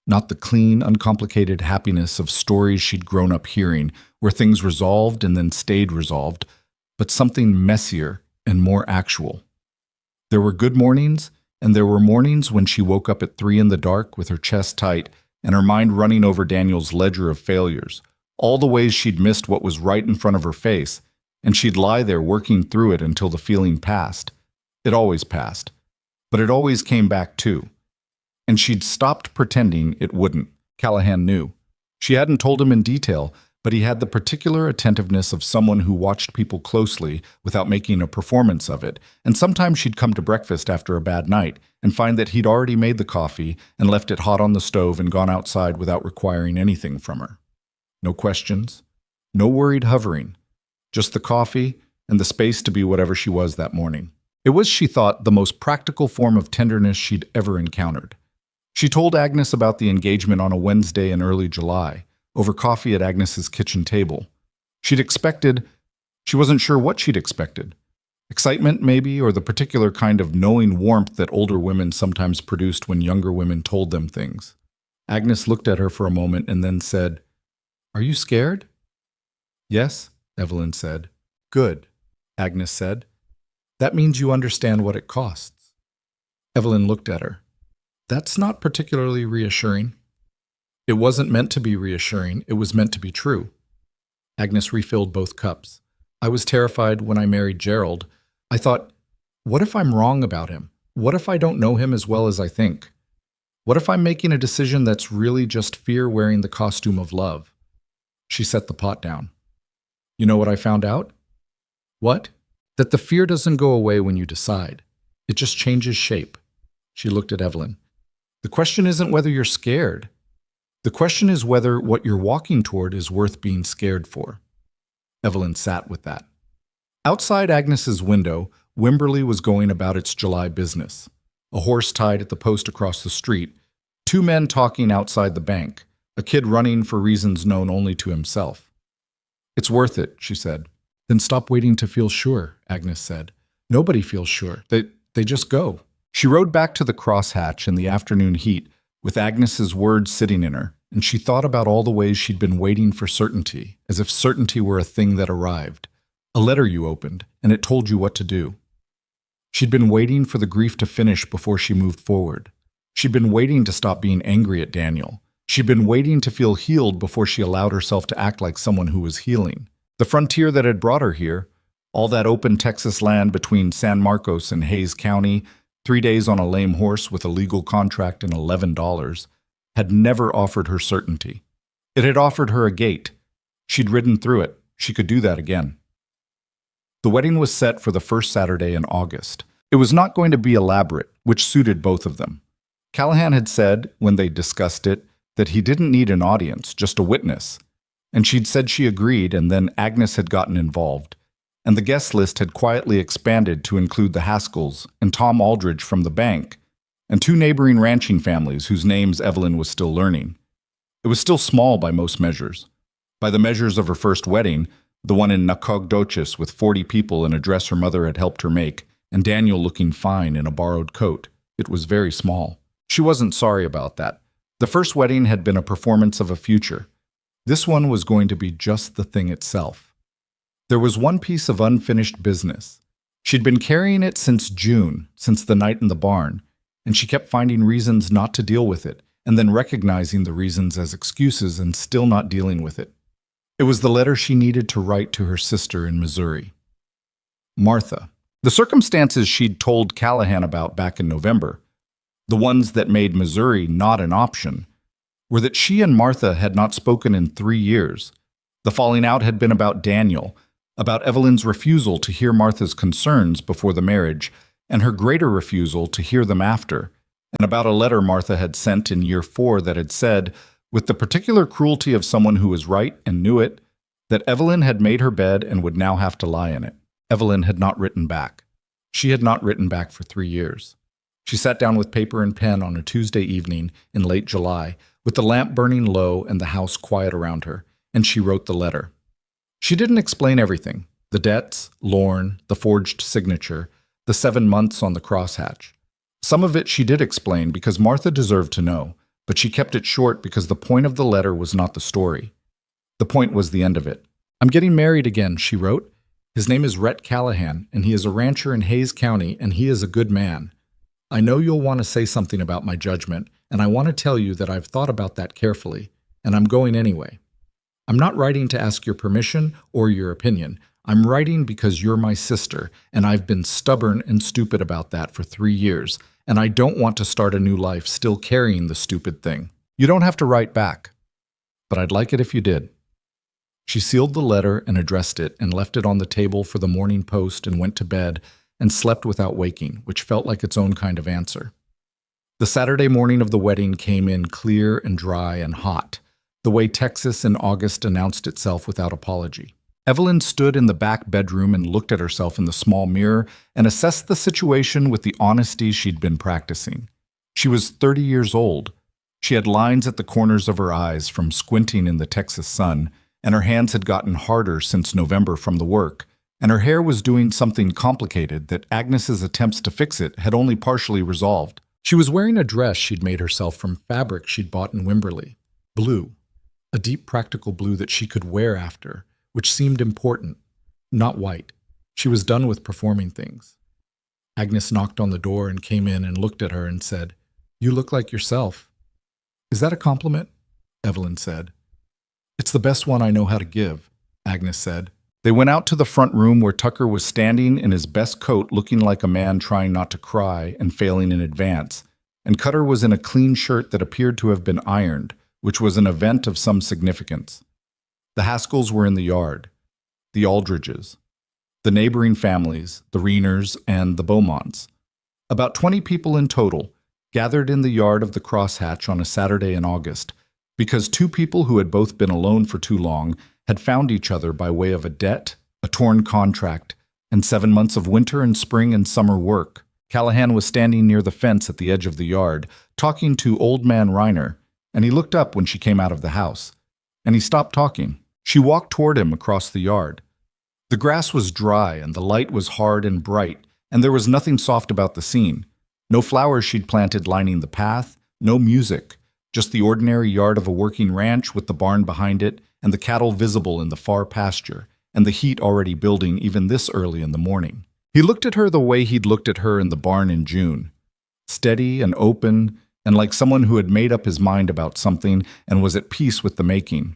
Not the clean, uncomplicated happiness of stories she'd grown up hearing, where things resolved and then stayed resolved, but something messier and more actual. There were good mornings, and there were mornings when she woke up at 3 in the dark with her chest tight and her mind running over Daniel's ledger of failures, all the ways she'd missed what was right in front of her face, and she'd lie there working through it until the feeling passed. It always passed, but it always came back too. And she'd stopped pretending it wouldn't. Callahan knew. She hadn't told him in detail, but he had the particular attentiveness of someone who watched people closely without making a performance of it, and sometimes she'd come to breakfast after a bad night and find that he'd already made the coffee and left it hot on the stove and gone outside without requiring anything from her. No questions, no worried hovering, just the coffee and the space to be whatever she was that morning. It was, she thought, the most practical form of tenderness she'd ever encountered. She told Agnes about the engagement on a Wednesday in early July, over coffee at Agnes's kitchen table. She wasn't sure what she'd expected. Excitement, maybe, or the particular kind of knowing warmth that older women sometimes produced when younger women told them things. Agnes looked at her for a moment and then said, "Are you scared?" "Yes," Evelyn said. "Good," Agnes said. "That means you understand what it costs." Evelyn looked at her. "That's not particularly reassuring." It wasn't meant to be reassuring, it was meant to be true. Agnes refilled both cups. "I was terrified when I married Gerald. I thought, what if I'm wrong about him? What if I don't know him as well as I think? What if I'm making a decision that's really just fear wearing the costume of love?" She set the pot down. "You know what I found out?" "What?" "That the fear doesn't go away when you decide. It just changes shape." She looked at Evelyn. "The question isn't whether you're scared. The question is whether what you're walking toward is worth being scared for." Evelyn sat with that. Outside Agnes's window, Wimberley was going about its July business. A horse tied at the post across the street, 2 men talking outside the bank, a kid running for reasons known only to himself. "It's worth it," she said. "Then stop waiting to feel sure," Agnes said. "Nobody feels sure. They just go." She rode back to the crosshatch in the afternoon heat with Agnes's words sitting in her, and she thought about all the ways she'd been waiting for certainty, as if certainty were a thing that arrived. A letter you opened, and it told you what to do. She'd been waiting for the grief to finish before she moved forward. She'd been waiting to stop being angry at Daniel. She'd been waiting to feel healed before she allowed herself to act like someone who was healing. The frontier that had brought her here, all that open Texas land between San Marcos and Hays County, 3 days on a lame horse with a legal contract and $11, had never offered her certainty. It had offered her a gate. She'd ridden through it. She could do that again. The wedding was set for the first Saturday in August. It was not going to be elaborate, which suited both of them. Callahan had said, when they discussed it, that he didn't need an audience, just a witness. And she'd said she agreed, and then Agnes had gotten involved. And the guest list had quietly expanded to include the Haskells and Tom Aldridge from the bank, and 2 neighboring ranching families whose names Evelyn was still learning. It was still small by most measures. By the measures of her first wedding, the one in Nacogdoches with 40 people in a dress her mother had helped her make, and Daniel looking fine in a borrowed coat, it was very small. She wasn't sorry about that. The first wedding had been a performance of a future. This one was going to be just the thing itself. There was one piece of unfinished business. She'd been carrying it since June, since the night in the barn, and she kept finding reasons not to deal with it, and then recognizing the reasons as excuses and still not dealing with it. It was the letter she needed to write to her sister in Missouri. Martha. The circumstances she'd told Callahan about back in November, the ones that made Missouri not an option, were that she and Martha had not spoken in 3 years. The falling out had been about Daniel, about Evelyn's refusal to hear Martha's concerns before the marriage, and her greater refusal to hear them after, and about a letter Martha had sent in year 4 that had said, with the particular cruelty of someone who was right and knew it, that Evelyn had made her bed and would now have to lie in it. Evelyn had not written back. She had not written back for 3 years. She sat down with paper and pen on a Tuesday evening in late July, with the lamp burning low and the house quiet around her, and she wrote the letter. She didn't explain everything: the debts, Lorne, the forged signature, the 7 months on the crosshatch. Some of it she did explain because Martha deserved to know, but she kept it short because the point of the letter was not the story. The point was the end of it. "I'm getting married again," she wrote. "His name is Rhett Callahan, and he is a rancher in Hayes County, and he is a good man. I know you'll want to say something about my judgment, and I want to tell you that I've thought about that carefully, and I'm going anyway. I'm not writing to ask your permission or your opinion. I'm writing because you're my sister, and I've been stubborn and stupid about that for 3 years, and I don't want to start a new life still carrying the stupid thing. You don't have to write back, but I'd like it if you did." She sealed the letter and addressed it and left it on the table for the morning post and went to bed and slept without waking, which felt like its own kind of answer. The Saturday morning of the wedding came in clear and dry and hot, the way Texas in August announced itself without apology. Evelyn stood in the back bedroom and looked at herself in the small mirror and assessed the situation with the honesty she'd been practicing. She was 30 years old. She had lines at the corners of her eyes from squinting in the Texas sun, and her hands had gotten harder since November from the work, and her hair was doing something complicated that Agnes's attempts to fix it had only partially resolved. She was wearing a dress she'd made herself from fabric she'd bought in Wimberley, blue, a deep practical blue that she could wear after, which seemed important, not white. She was done with performing things. Agnes knocked on the door and came in and looked at her and said, "You look like yourself." "Is that a compliment?" Evelyn said. "It's the best one I know how to give," Agnes said. They went out to the front room where Tucker was standing in his best coat looking like a man trying not to cry and failing in advance, and Cutter was in a clean shirt that appeared to have been ironed, which was an event of some significance. The Haskells were in the yard, the Aldridges, the neighboring families, the Reeners, and the Beaumonts. About 20 people in total gathered in the yard of the crosshatch on a Saturday in August, because 2 people who had both been alone for too long had found each other by way of a debt, a torn contract, and 7 months of winter and spring and summer work. Callahan was standing near the fence at the edge of the yard, talking to Old Man Reiner, and he looked up when she came out of the house. And he stopped talking. She walked toward him across the yard. The grass was dry, and the light was hard and bright, and there was nothing soft about the scene. No flowers she'd planted lining the path, no music, just the ordinary yard of a working ranch with the barn behind it, and the cattle visible in the far pasture, and the heat already building even this early in the morning. He looked at her the way he'd looked at her in the barn in June, steady and open, and like someone who had made up his mind about something and was at peace with the making.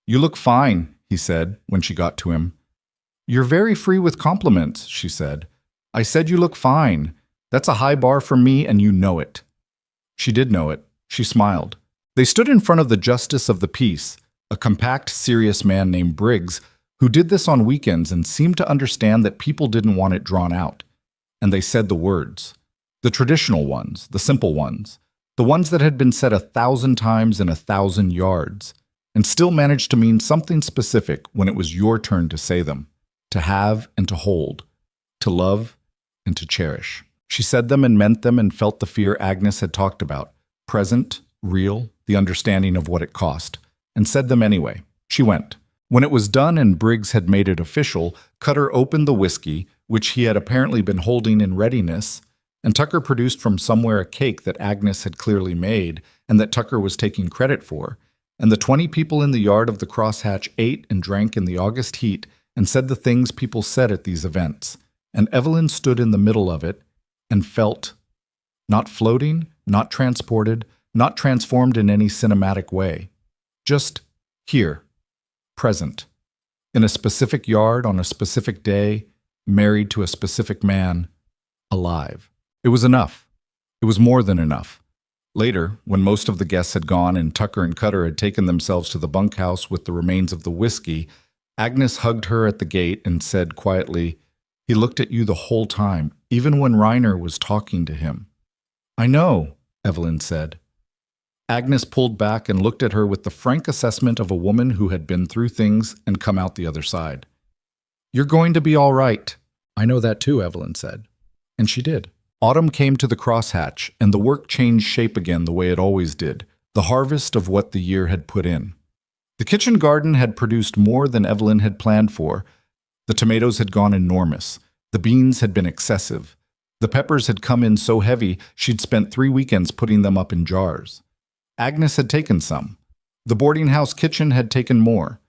"You look fine," he said when she got to him. "You're very free with compliments," she said. "I said you look fine. That's a high bar for me, and you know it." She did know it. She smiled. They stood in front of the Justice of the Peace, a compact, serious man named Briggs, who did this on weekends and seemed to understand that people didn't want it drawn out. And they said the words. The traditional ones, the simple ones, the ones that had been said 1,000 times in 1,000 yards, and still managed to mean something specific when it was your turn to say them, to have and to hold, to love and to cherish. She said them and meant them and felt the fear Agnes had talked about, present, real, the understanding of what it cost, and said them anyway. She went. When it was done and Briggs had made it official, Cutter opened the whiskey, which he had apparently been holding in readiness, and Tucker produced from somewhere a cake that Agnes had clearly made and that Tucker was taking credit for, and the 20 people in the yard of the crosshatch ate and drank in the August heat and said the things people said at these events, and Evelyn stood in the middle of it and felt, not floating, not transported, not transformed in any cinematic way, just here, present. In a specific yard, on a specific day, married to a specific man, alive. It was enough. It was more than enough. Later, when most of the guests had gone and Tucker and Cutter had taken themselves to the bunkhouse with the remains of the whiskey, Agnes hugged her at the gate and said quietly, "He looked at you the whole time, even when Reiner was talking to him." "I know," Evelyn said. Agnes pulled back and looked at her with the frank assessment of a woman who had been through things and come out the other side. "You're going to be all right." "I know that too," Evelyn said. And she did. Autumn came to the crosshatch, and the work changed shape again the way it always did, the harvest of what the year had put in. The kitchen garden had produced more than Evelyn had planned for. The tomatoes had gone enormous. The beans had been excessive. The peppers had come in so heavy she'd spent 3 weekends putting them up in jars. Agnes had taken some. The boarding house kitchen had taken more.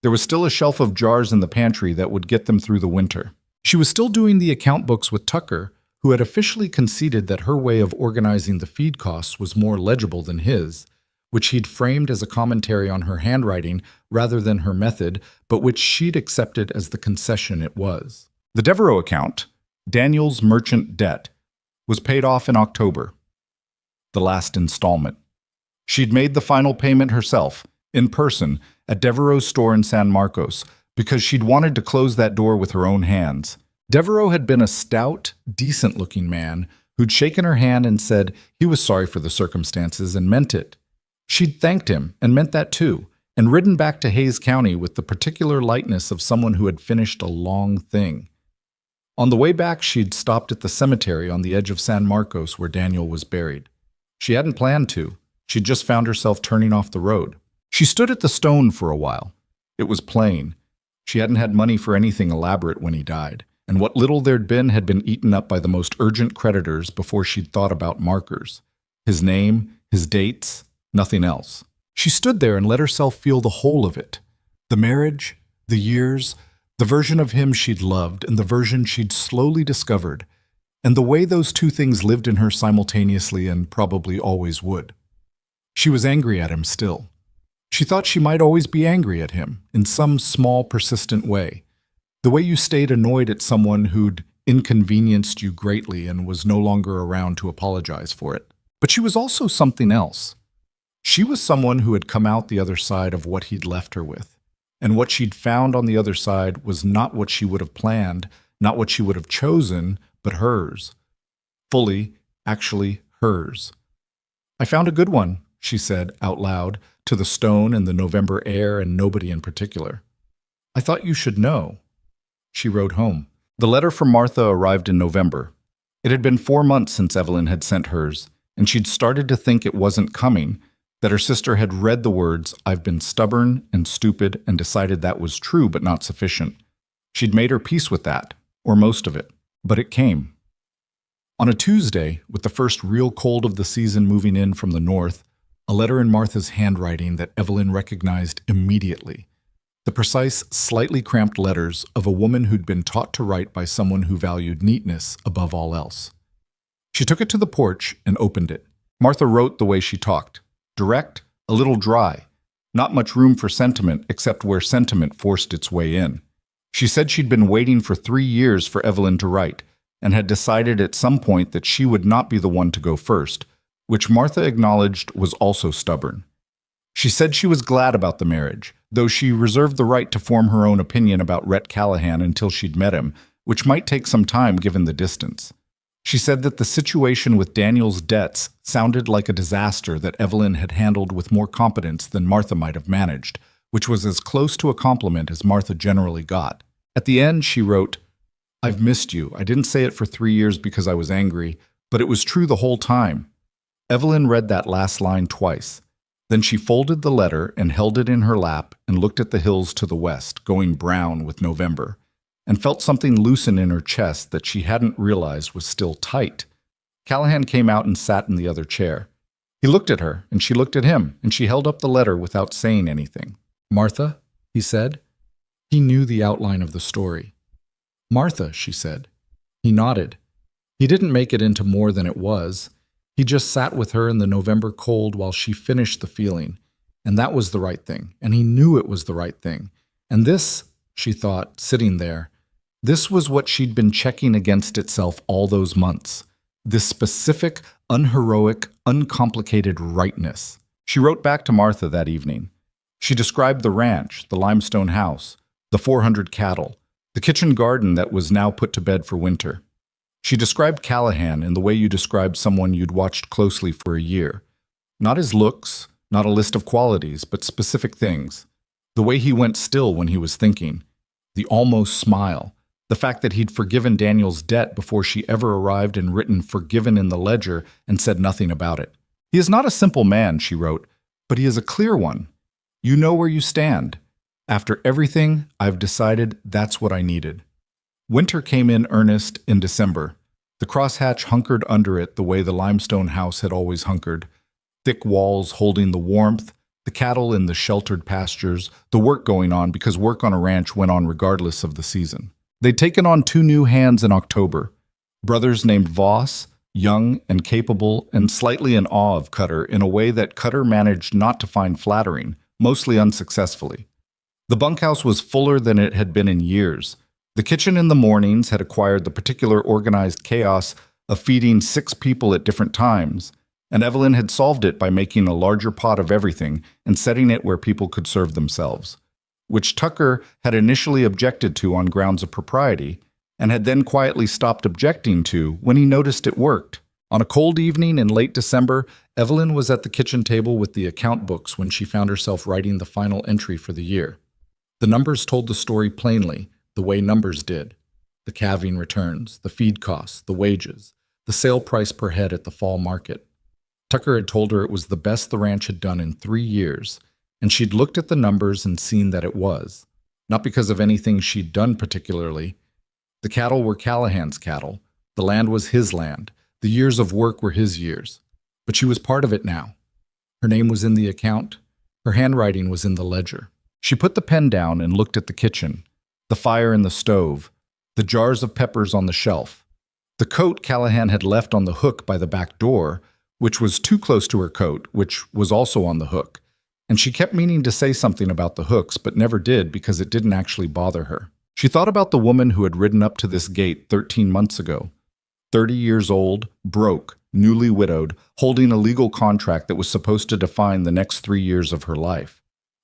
There was still a shelf of jars in the pantry that would get them through the winter. She was still doing the account books with Tucker, who had officially conceded that her way of organizing the feed costs was more legible than his, which he'd framed as a commentary on her handwriting rather than her method, but which she'd accepted as the concession it was. The Devereaux account, Daniel's merchant debt, was paid off in October, the last installment. She'd made the final payment herself, in person, at Devereaux's store in San Marcos, because she'd wanted to close that door with her own hands. Devereaux had been a stout, decent-looking man who'd shaken her hand and said he was sorry for the circumstances and meant it. She'd thanked him and meant that too, and ridden back to Hayes County with the particular lightness of someone who had finished a long thing. On the way back, she'd stopped at the cemetery on the edge of San Marcos where Daniel was buried. She hadn't planned to. She'd just found herself turning off the road. She stood at the stone for a while. It was plain. She hadn't had money for anything elaborate when he died, and what little there'd been had been eaten up by the most urgent creditors before she'd thought about markers. His name, his dates, nothing else. She stood there and let herself feel the whole of it. The marriage, the years, the version of him she'd loved and the version she'd slowly discovered, and the way those two things lived in her simultaneously and probably always would. She was angry at him still. She thought she might always be angry at him, in some small, persistent way. The way you stayed annoyed at someone who'd inconvenienced you greatly and was no longer around to apologize for it. But she was also something else. She was someone who had come out the other side of what he'd left her with. And what she'd found on the other side was not what she would have planned, not what she would have chosen, but hers. Fully, actually hers. "I found a good one," she said out loud, to the stone and the November air and nobody in particular. "I thought you should know." She rode home. The letter from Martha arrived in November. It had been 4 months since Evelyn had sent hers, and she'd started to think it wasn't coming, that her sister had read the words, "I've been stubborn and stupid," and decided that was true but not sufficient. She'd made her peace with that, or most of it, but it came. On a Tuesday, with the first real cold of the season moving in from the north, a letter in Martha's handwriting that Evelyn recognized immediately. The precise, slightly cramped letters of a woman who'd been taught to write by someone who valued neatness above all else. She took it to the porch and opened it. Martha wrote the way she talked. Direct, a little dry. Not much room for sentiment except where sentiment forced its way in. She said she'd been waiting for 3 years for Evelyn to write, and had decided at some point that she would not be the one to go first, which Martha acknowledged was also stubborn. She said she was glad about the marriage, though she reserved the right to form her own opinion about Rhett Callahan until she'd met him, which might take some time given the distance. She said that the situation with Daniel's debts sounded like a disaster that Evelyn had handled with more competence than Martha might have managed, which was as close to a compliment as Martha generally got. At the end, she wrote, "I've missed you. I didn't say it for 3 years because I was angry, but it was true the whole time." Evelyn read that last line twice. Then she folded the letter and held it in her lap and looked at the hills to the west, going brown with November, and felt something loosen in her chest that she hadn't realized was still tight. Callahan came out and sat in the other chair. He looked at her, and she looked at him, and she held up the letter without saying anything. "Martha," he said. He knew the outline of the story. "Martha," she said. He nodded. He didn't make it into more than it was. He just sat with her in the November cold while she finished the feeling. And that was the right thing, and he knew it was the right thing. And this, she thought, sitting there, this was what she'd been checking against itself all those months. This specific, unheroic, uncomplicated rightness. She wrote back to Martha that evening. She described the ranch, the limestone house, the 400 cattle, the kitchen garden that was now put to bed for winter. She described Callahan in the way you described someone you'd watched closely for a year. Not his looks, not a list of qualities, but specific things. The way he went still when he was thinking. The almost smile. The fact that he'd forgiven Daniel's debt before she ever arrived and written forgiven in the ledger and said nothing about it. He is not a simple man, she wrote, but he is a clear one. You know where you stand. After everything, I've decided that's what I needed. Winter came in earnest in December. The crosshatch hunkered under it the way the limestone house had always hunkered. Thick walls holding the warmth, the cattle in the sheltered pastures, the work going on because work on a ranch went on regardless of the season. They'd taken on 2 new hands in October. Brothers named Voss, young and capable and slightly in awe of Cutter in a way that Cutter managed not to find flattering, mostly unsuccessfully. The bunkhouse was fuller than it had been in years. The kitchen in the mornings had acquired the particular organized chaos of feeding 6 people at different times, and Evelyn had solved it by making a larger pot of everything and setting it where people could serve themselves, which Tucker had initially objected to on grounds of propriety, and had then quietly stopped objecting to when he noticed it worked. On a cold evening in late December, Evelyn was at the kitchen table with the account books when she found herself writing the final entry for the year. The numbers told the story plainly, the way numbers did. The calving returns, the feed costs, the wages, the sale price per head at the fall market. Tucker had told her it was the best the ranch had done in 3 years, and she'd looked at the numbers and seen that it was. Not because of anything she'd done particularly. The cattle were Callahan's cattle. The land was his land. The years of work were his years. But she was part of it now. Her name was in the account. Her handwriting was in the ledger. She put the pen down and looked at the kitchen, the fire in the stove, the jars of peppers on the shelf, the coat Callahan had left on the hook by the back door, which was too close to her coat, which was also on the hook. And she kept meaning to say something about the hooks, but never did because it didn't actually bother her. She thought about the woman who had ridden up to this gate 13 months ago. 30 years old, broke, newly widowed, holding a legal contract that was supposed to define the next 3 years of her life.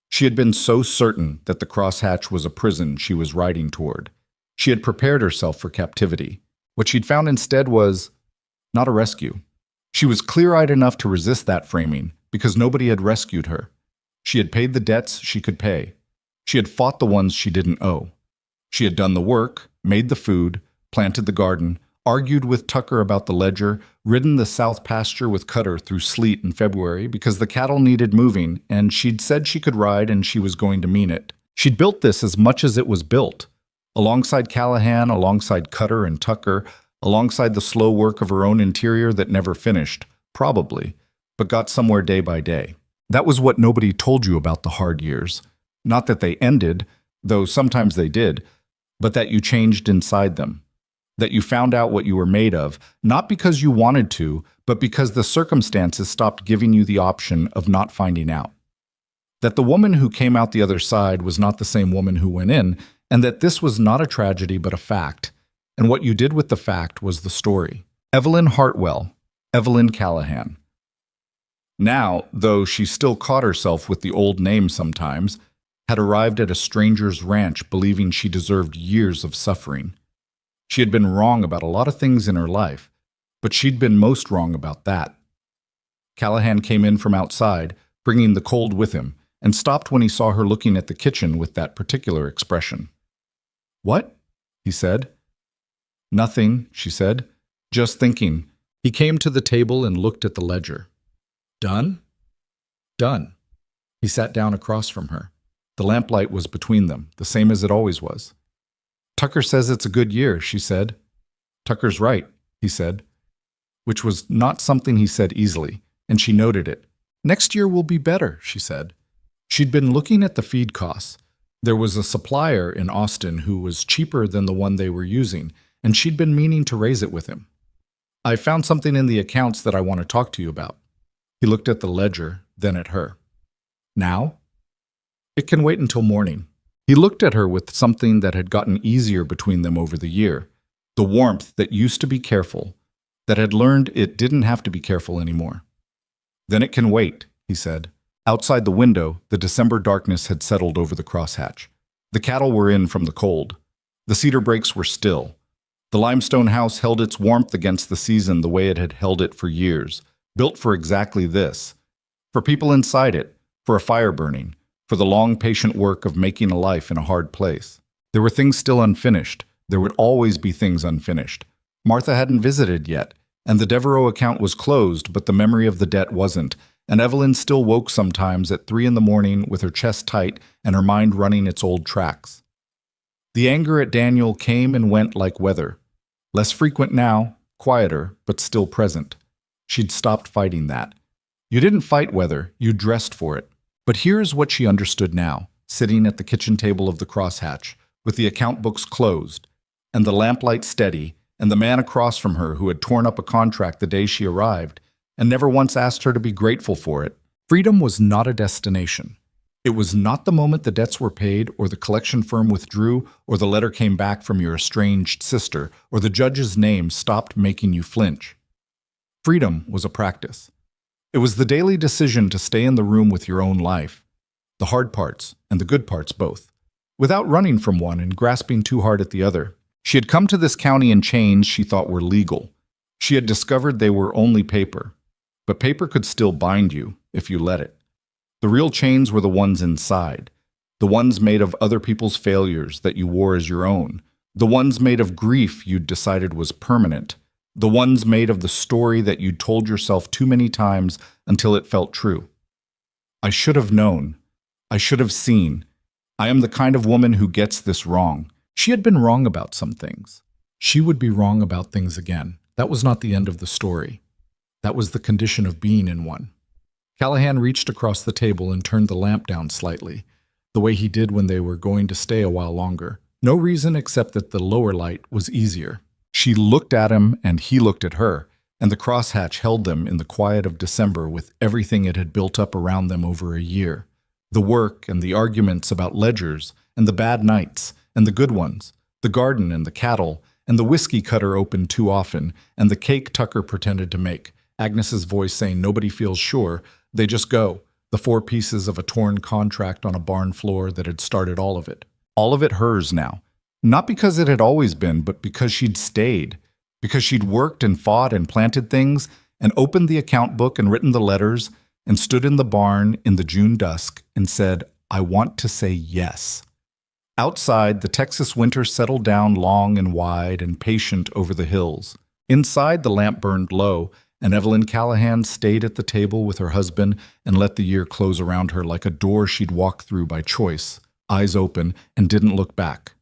She had been so certain that the crosshatch was a prison she was riding toward. She had prepared herself for captivity. What she'd found instead was not a rescue. She was clear-eyed enough to resist that framing because nobody had rescued her. She had paid the debts she could pay. She had fought the ones she didn't owe. She had done the work, made the food, planted the garden, argued with Tucker about the ledger, ridden the south pasture with Cutter through sleet in February because the cattle needed moving, and she'd said she could ride and she was going to mean it. She'd built this as much as it was built, alongside Callahan, alongside Cutter and Tucker, alongside the slow work of her own interior that never finished, probably, but got somewhere day by day. That was what nobody told you about the hard years. Not that they ended, though sometimes they did, but that you changed inside them. That you found out what you were made of, not because you wanted to, but because the circumstances stopped giving you the option of not finding out. That the woman who came out the other side was not the same woman who went in, and that this was not a tragedy but a fact, and what you did with the fact was the story. Evelyn Hartwell, Evelyn Callahan. Now, though she still caught herself with the old name sometimes, had arrived at a stranger's ranch believing she deserved years of suffering. She had been wrong about a lot of things in her life, but she'd been most wrong about that. Callahan came in from outside, bringing the cold with him, and stopped when he saw her looking at the kitchen with that particular expression. "What?" he said. "Nothing," she said. "Just thinking." He came to the table and looked at the ledger. "Done?" "Done." He sat down across from her. The lamplight was between them, the same as it always was. "Tucker says it's a good year," she said. "Tucker's right," he said, which was not something he said easily, and she noted it. "Next year will be better," she said. She'd been looking at the feed costs. There was a supplier in Austin who was cheaper than the one they were using, and she'd been meaning to raise it with him. "I found something in the accounts that I want to talk to you about." He looked at the ledger, then at her. Now? It can wait until morning. He looked at her with something that had gotten easier between them over the year. The warmth that used to be careful, that had learned it didn't have to be careful anymore. Then it can wait, he said. Outside the window, the December darkness had settled over the crosshatch. The cattle were in from the cold. The cedar brakes were still. The limestone house held its warmth against the season the way it had held it for years, built for exactly this. For people inside it, for a fire burning, for the long, patient work of making a life in a hard place. There were things still unfinished. There would always be things unfinished. Martha hadn't visited yet, and the Devereaux account was closed, but the memory of the debt wasn't, and Evelyn still woke sometimes at 3 in the morning with her chest tight and her mind running its old tracks. The anger at Daniel came and went like weather. Less frequent now, quieter, but still present. She'd stopped fighting that. You didn't fight weather, you dressed for it. But here's what she understood now, sitting at the kitchen table of the crosshatch, with the account books closed, and the lamplight steady, and the man across from her who had torn up a contract the day she arrived, and never once asked her to be grateful for it. Freedom was not a destination. It was not the moment the debts were paid, or the collection firm withdrew, or the letter came back from your estranged sister, or the judge's name stopped making you flinch. Freedom was a practice. It was the daily decision to stay in the room with your own life, the hard parts and the good parts both, without running from one and grasping too hard at the other. She had come to this county in chains she thought were legal. She had discovered they were only paper, but paper could still bind you if you let it. The real chains were the ones inside, the ones made of other people's failures that you wore as your own, the ones made of grief you'd decided was permanent, the ones made of the story that you'd told yourself too many times until it felt true. I should have known. I should have seen. I am the kind of woman who gets this wrong. She had been wrong about some things. She would be wrong about things again. That was not the end of the story. That was the condition of being in one. Callahan reached across the table and turned the lamp down slightly, the way he did when they were going to stay a while longer. No reason except that the lower light was easier. She looked at him and he looked at her, and the crosshatch held them in the quiet of December with everything it had built up around them over a year. The work and the arguments about ledgers, and the bad nights, and the good ones, the garden and the cattle, and the whiskey cutter opened too often, and the cake Tucker pretended to make, Agnes's voice saying nobody feels sure, they just go, the 4 pieces of a torn contract on a barn floor that had started all of it. All of it hers now. Not because it had always been, but because she'd stayed, because she'd worked and fought and planted things, and opened the account book and written the letters, and stood in the barn in the June dusk and said, I want to say yes. Outside, the Texas winter settled down long and wide and patient over the hills. Inside, the lamp burned low, and Evelyn Callahan stayed at the table with her husband and let the year close around her like a door she'd walked through by choice, eyes open, and didn't look back.